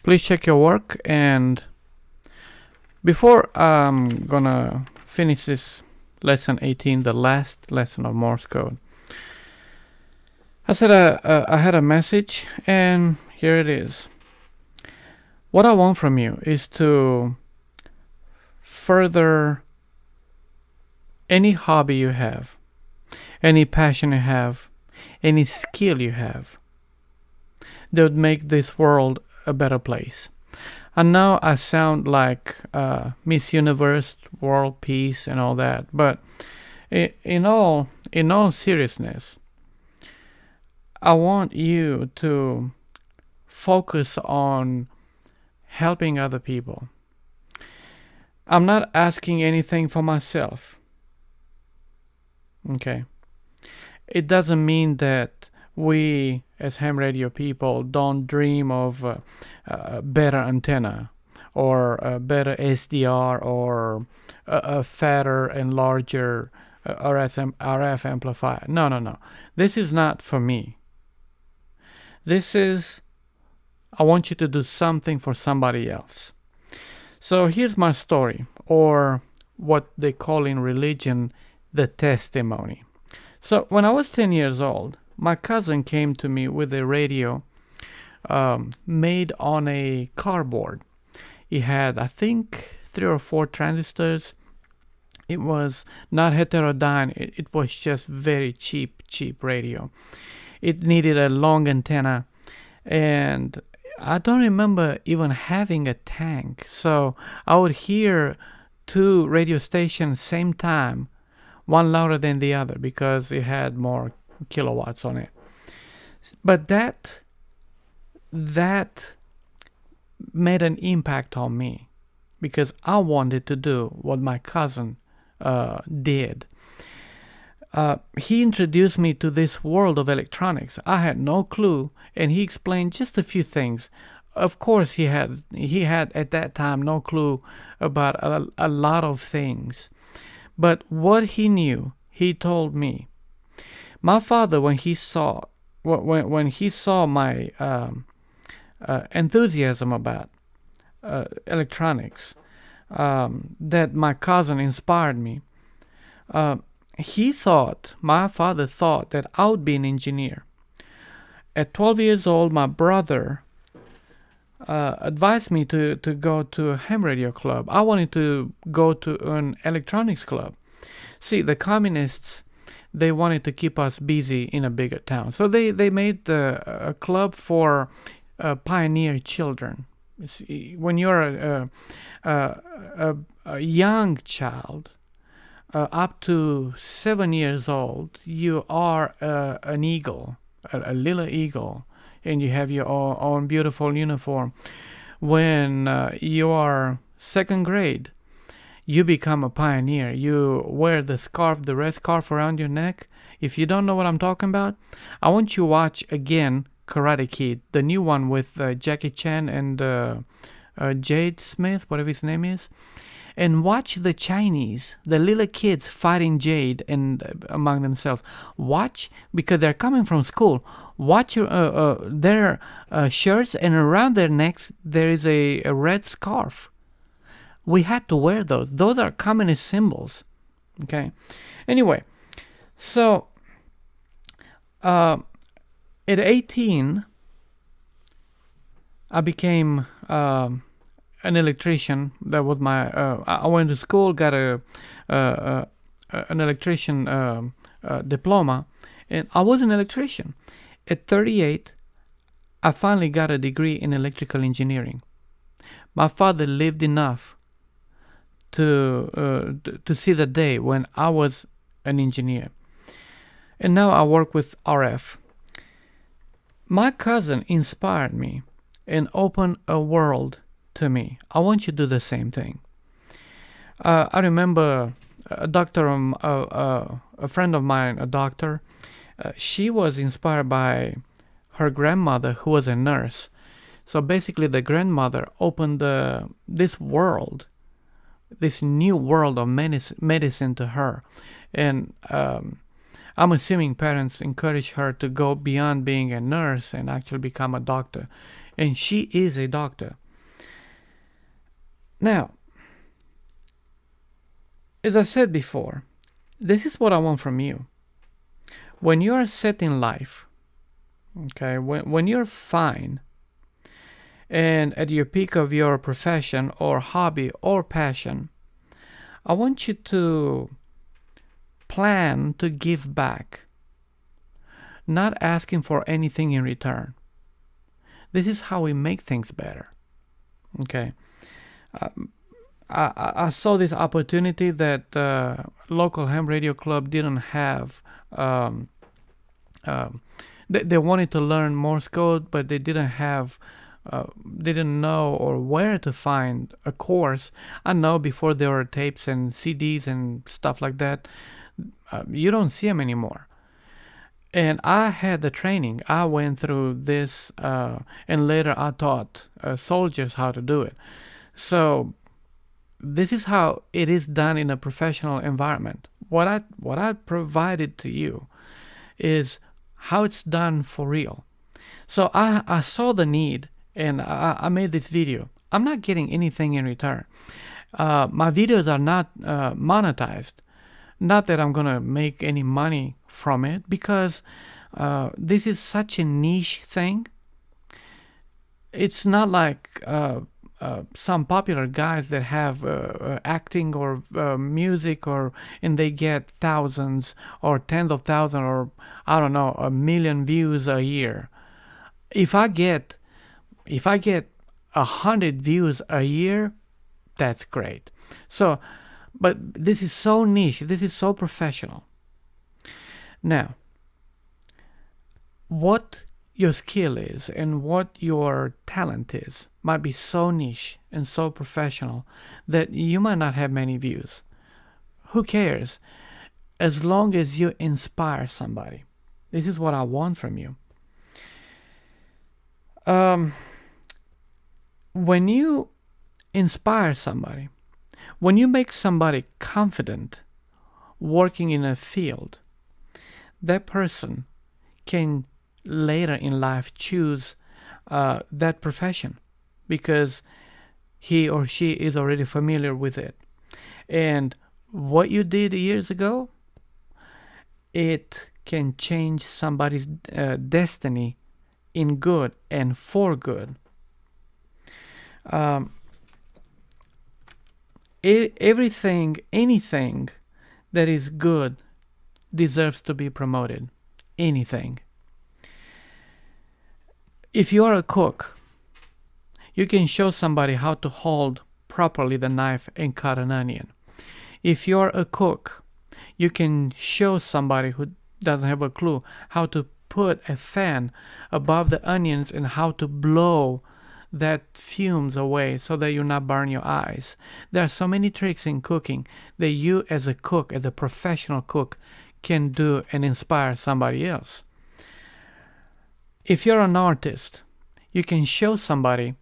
Please check your work, and Before I'm gonna finish this lesson 18, the last lesson of Morse code, I said I had a message, and here it is. What I want from you is to further any hobby you have, any passion you have, any skill you have that would make this world a better place. And now I sound like Miss Universe, World Peace, and all that, but in all seriousness, I want you to focus on helping other people. I'm not asking anything for myself. Okay. It doesn't mean that we, as ham radio people, don't dream of a better antenna or a better SDR or a fatter and larger RF amplifier. No, no, no. This is not for me. This is, I want you to do something for somebody else. So here's my story, or what they call in religion the testimony. So when I was 10 years old, my cousin came to me with a radio made on a cardboard. It had, I think, 3 or 4 transistors. It was not heterodyne. It was just very cheap radio. It needed a long antenna, and I don't remember even having a tank. So I would hear 2 radio stations same time, one louder than the other because it had more kilowatts on it. But that made an impact on me because I wanted to do what my cousin did. He introduced me to this world of electronics. I had no clue, and he explained just a few things. Of course, he had at that time no clue about a lot of things. But what he knew, he told me. My father, when he saw my enthusiasm about electronics, that my cousin inspired me, my father thought that I would be an engineer. At 12 years old, my brother advised me to go to a ham radio club. I wanted to go to an electronics club. See, the communists, they wanted to keep us busy in a bigger town. So they made a club for pioneer children. See, when you're a young child, up to 7 years old, you are an eagle, a little eagle, and you have your own beautiful uniform. When you are second grade, you become a pioneer. You wear the red scarf around your neck. If you don't know what I'm talking about, I want you to watch again Karate Kid, the new one with Jackie Chan and Jade Smith, whatever his name is. And watch the Chinese, the little kids fighting Jade and among themselves. Watch, because they're coming from school. Watch their shirts, and around their necks there is a red scarf. We had to wear those. Those are communist symbols. Okay. Anyway, so at 18, I became an electrician. That was my. I went to school, got an electrician diploma, and I was an electrician. At 38, I finally got a degree in electrical engineering. My father lived enough to see the day when I was an engineer, and now I work with RF. My cousin inspired me and opened a world to me. I want you to do the same thing. I remember a doctor, a friend of mine, a doctor. She was inspired by her grandmother, who was a nurse. So basically, the grandmother opened this world, this new world of medicine to her, and I'm assuming parents encouraged her to go beyond being a nurse and actually become a doctor, and she is a doctor. Now, As I said before, this is what I want from you. When you are set in life, okay, when you're fine and at your peak of your profession or hobby or passion, I want you to plan to give back, not asking for anything in return. This is how we make things better. Okay. I saw this opportunity that local ham radio club didn't have. They wanted to learn Morse code, but they didn't have. They didn't know or where to find a course. I know before there were tapes and CDs and stuff like that. You don't see them anymore. And I had the training. I went through this, and later I taught soldiers how to do it. So this is how it is done in a professional environment. What I provided to you is how it's done for real. So I saw the need and I made this video. I'm not getting anything in return. My videos are not monetized. Not that I'm gonna make any money from it, because this is such a niche thing. It's not like some popular guys that have acting or music, and they get thousands or tens of thousands or I don't know, 1 million views a year. If I get 100 views a year, that's great. So, but this is so niche. This is so professional. Now, what your skill is and what your talent is might be so niche and so professional that you might not have many views. Who cares? As long as you inspire somebody. This is what I want from you. When you inspire somebody, when you make somebody confident working in a field, that person can later in life choose that profession because he or she is already familiar with it. And what you did years ago, it can change somebody's destiny in good and for good. Anything that is good deserves to be promoted. Anything. If you are a cook, you can show somebody how to hold properly the knife and cut an onion. If you're a cook, you can show somebody who doesn't have a clue how to put a fan above the onions and how to blow that fumes away so that you not burn your eyes. There are so many tricks in cooking that you as a cook, as a professional cook, can do and inspire somebody else. If you're an artist, you can show somebody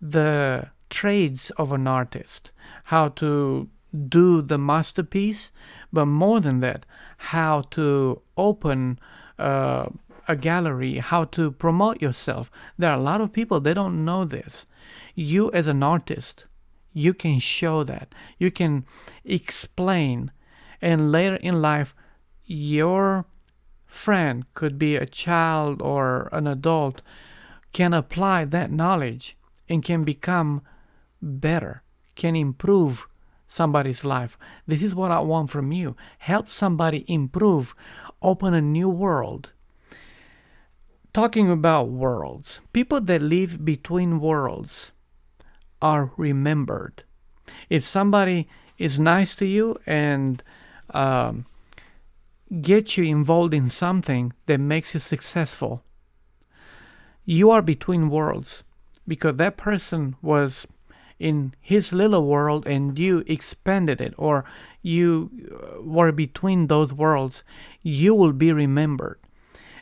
the trades of an artist, how to do the masterpiece, but more than that, how to open a gallery, how to promote yourself. There are a lot of people, they don't know this. You as an artist, you can show that. You can explain, and later in life, your friend, could be a child or an adult, can apply that knowledge and can become better, can improve somebody's life. This is what I want from you. Help somebody improve, open a new world. Talking about worlds, people that live between worlds are remembered. If somebody is nice to you and get you involved in something that makes you successful, you are between worlds because that person was in his little world and you expanded it, or you were between those worlds. You will be remembered.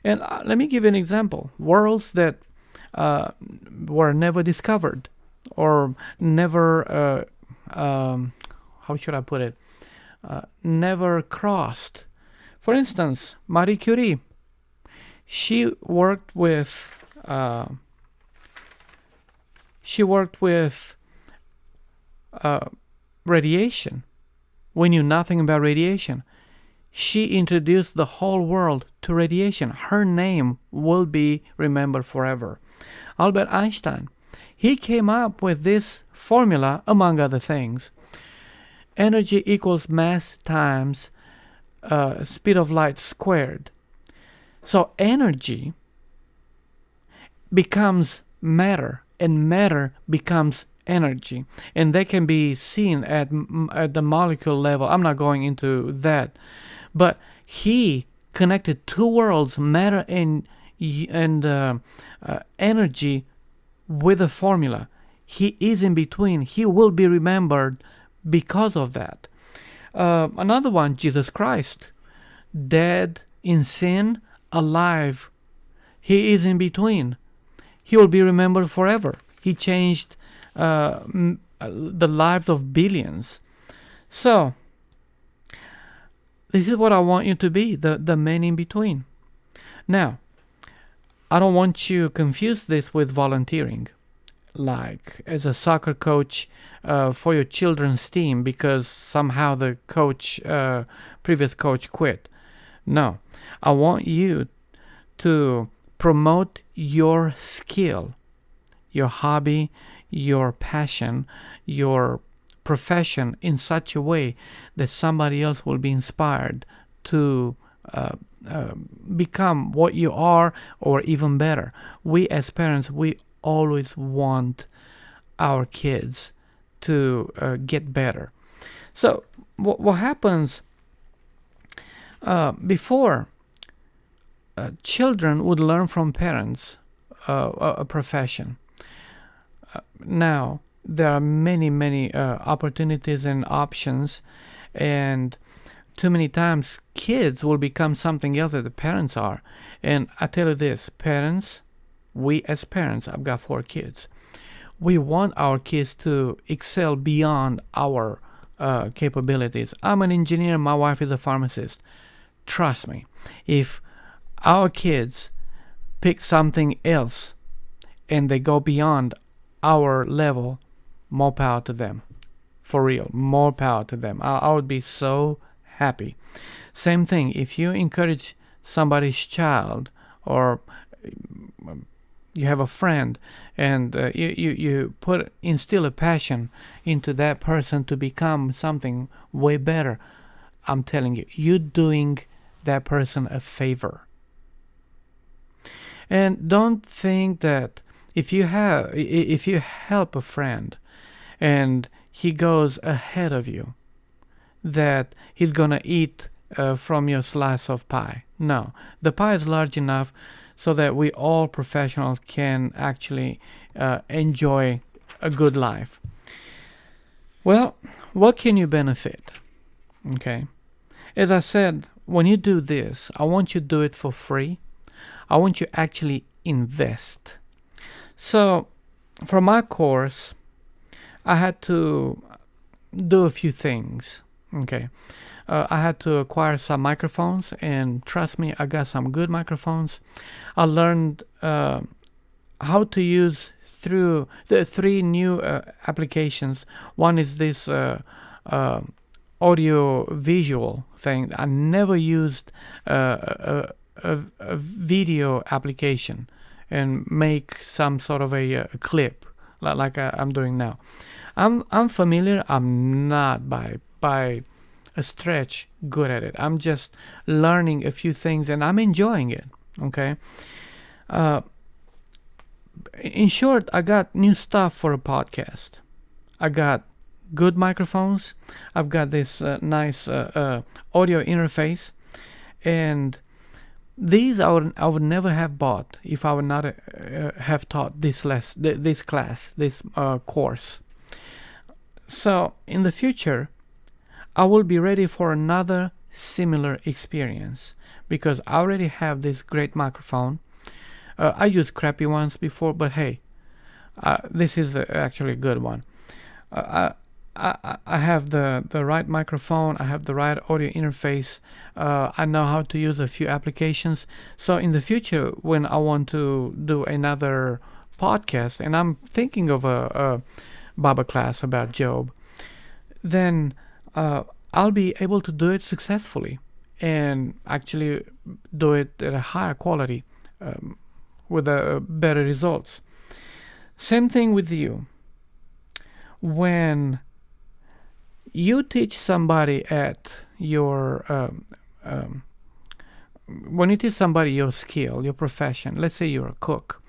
And let me give you an example. Worlds that were never discovered or never, how should I put it, never crossed. For instance, Marie Curie, she worked with radiation. We knew nothing about radiation. She introduced the whole world to radiation. Her name will be remembered forever. Albert Einstein, he came up with this formula, among other things. Energy equals mass times speed of light squared. So energy becomes matter, and matter becomes energy, and they can be seen at the molecule level. I'm not going into that, but he connected two worlds, matter and energy, with a formula. He is in between. He will be remembered because of that. Another one, Jesus Christ, dead in sin, alive. He is in between. He will be remembered forever. He changed the lives of billions. So, this is what I want you to be, the man in between. Now, I don't want you to confuse this with volunteering, like as a soccer coach for your children's team because somehow the previous coach quit. No, I want you to promote your skill, your hobby, your passion, your profession in such a way that somebody else will be inspired to become what you are, or even better. We as parents, we always want our kids to get better. So what happens before, children would learn from parents a profession. Now there are many opportunities and options, and too many times kids will become something else that the parents are. And I tell you this, parents, we as parents, I've got 4 kids, we want our kids to excel beyond our capabilities. I'm an engineer, my wife is a pharmacist. Trust me, if our kids pick something else and they go beyond our level, more power to them. For real, more power to them. I would be so happy. Same thing, if you encourage somebody's child, or you have a friend and you instill a passion into that person to become something way better, I'm telling you, you're doing that person a favor. And don't think that if you help a friend and he goes ahead of you, that he's gonna eat from your slice of pie. No, the pie is large enough so that we all professionals can actually enjoy a good life. Well, what can you benefit? Okay, as I said, when you do this, I want you to do it for free. I want you to actually invest. So, for my course, I had to do a few things. Okay, I had to acquire some microphones, and trust me, I got some good microphones. I learned how to use through the 3 new applications. One is this audio visual thing. I never used a video application and make some sort of a clip like I'm doing now. I'm familiar. I'm not by a stretch good at it. I'm just learning a few things and I'm enjoying it. Okay. In short, I got new stuff for a podcast. I got good microphones. I've got this nice audio interface, and these I would never have bought if I would not have taught this course. So in the future, I will be ready for another similar experience because I already have this great microphone. I used crappy ones before, but hey, this is actually a good one. I have the right microphone. I have the right audio interface. I know how to use a few applications. So in the future, when I want to do another podcast, and I'm thinking of a Baba class about Job, then I'll be able to do it successfully and actually do it at a higher quality, with better results. Same thing with you. When you teach somebody at your when you teach somebody your skill, your profession, let's say you're a cook,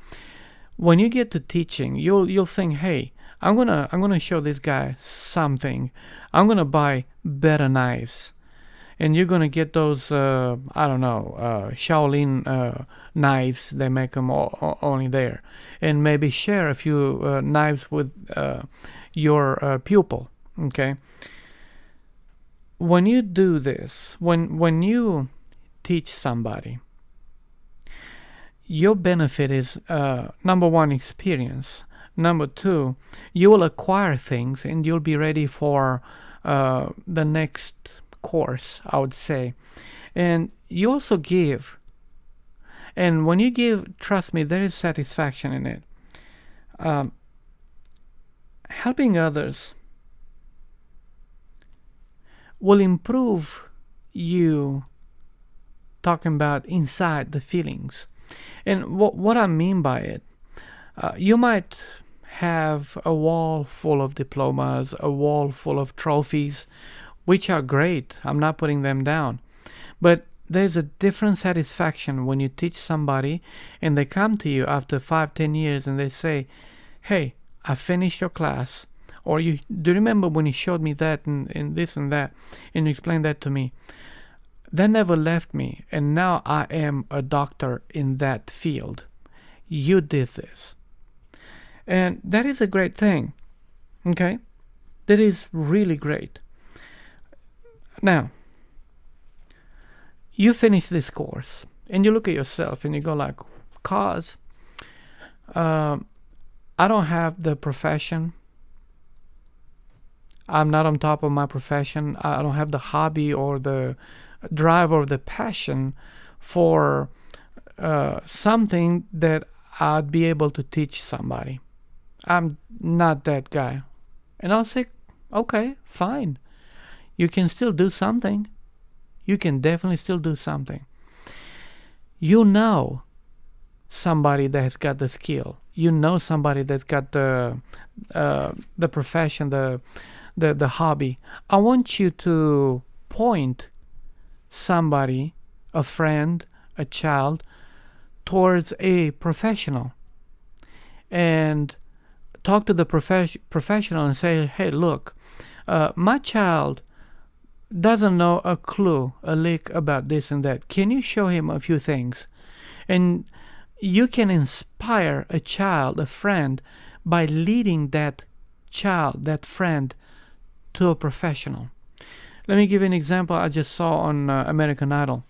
when you get to teaching, you'll think, hey, I'm gonna show this guy something. I'm gonna buy better knives, and you're gonna get those I don't know, Shaolin knives. They make them only there, and maybe share a few knives with your pupil. Okay. When you do this, when you teach somebody, your benefit is number one, experience. Number two, you will acquire things and you'll be ready for the next course, I would say. And you also give. And when you give, trust me, there is satisfaction in it. Helping others will improve you, talking about inside the feelings. And what I mean by it, you might have a wall full of diplomas, a wall full of trophies, which are great. I'm not putting them down. But there's a different satisfaction when you teach somebody and they come to you after 5-10 years and they say, hey, I finished your class. Or do you remember when you showed me that and this and that, and you explained that to me? That never left me, and now I am a doctor in that field. You did this. And that is a great thing. Okay? That is really great. Now, you finish this course, and you look at yourself, and you go like, cause I don't have the profession. I'm not on top of my profession. I don't have the hobby or the drive or the passion for something that I'd be able to teach somebody. I'm not that guy. And I'll say, okay, fine. You can still do something. You can definitely still do something. You know somebody that's got the skill. You know somebody that's got the profession, the hobby. I want you to point somebody, a friend, a child, towards a professional, and talk to the professional and say, hey, look, my child doesn't know a clue, a lick about this and that. Can you show him a few things? And you can inspire a child, a friend, by leading that child, that friend, to a professional. Let me give you an example I just saw on American Idol.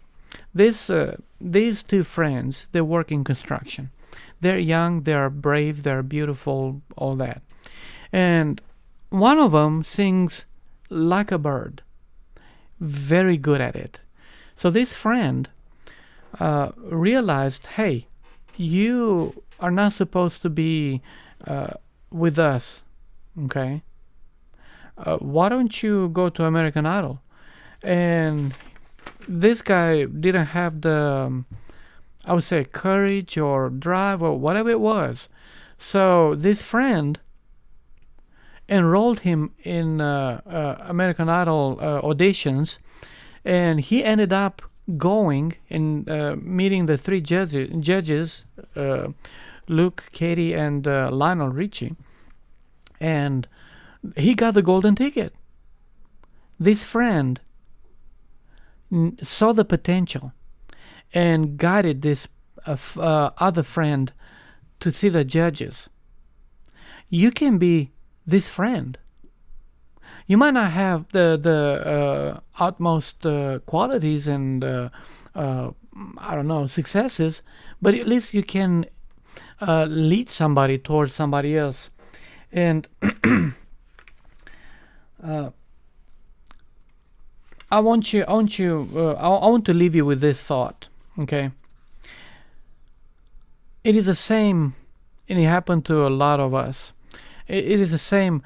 These two friends, they work in construction. They're young, they're brave, they're beautiful, all that. And one of them sings like a bird. Very good at it. So this friend realized, hey, you are not supposed to be with us, okay? Why don't you go to American Idol? And this guy didn't have the, I would say, courage or drive or whatever it was. So this friend enrolled him in American Idol auditions, and he ended up going and meeting the three judges, Luke, Katie, and Lionel Richie, and he got the golden ticket. This friend saw the potential and guided this other friend to see the judges. You can be this friend. You might not have the utmost qualities and I don't know, successes, but at least you can lead somebody towards somebody else. And I want to leave you with this thought. Okay. It is the same, and it happened to a lot of us. It is the same.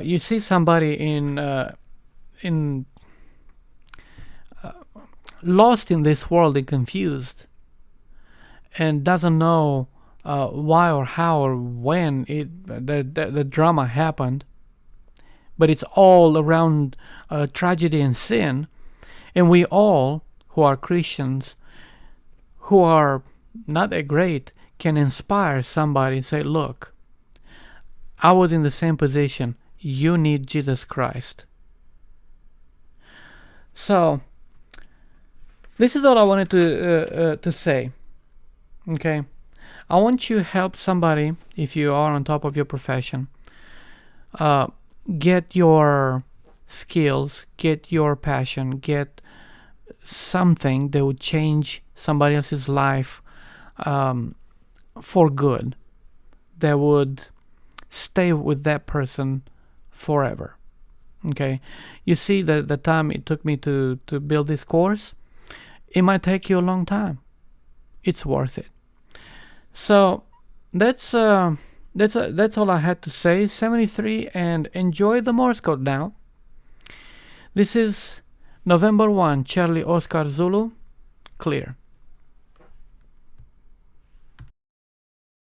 You see somebody in lost in this world and confused and doesn't know why or how or when the drama happened, but it's all around tragedy and sin. And we all, who are Christians, who are not that great, can inspire somebody and say, look, I was in the same position. You need Jesus Christ. So, this is all I wanted to say. Okay? I want you to help somebody, if you are on top of your profession, get your skills, get your passion, get something that would change somebody else's life for good, that would stay with that person forever. Okay, you see the time it took me to build this course, it might take you a long time. It's worth it. So that's all I had to say. 73, and enjoy the Morse code now. This is November 1, Charlie Oscar Zulu, clear.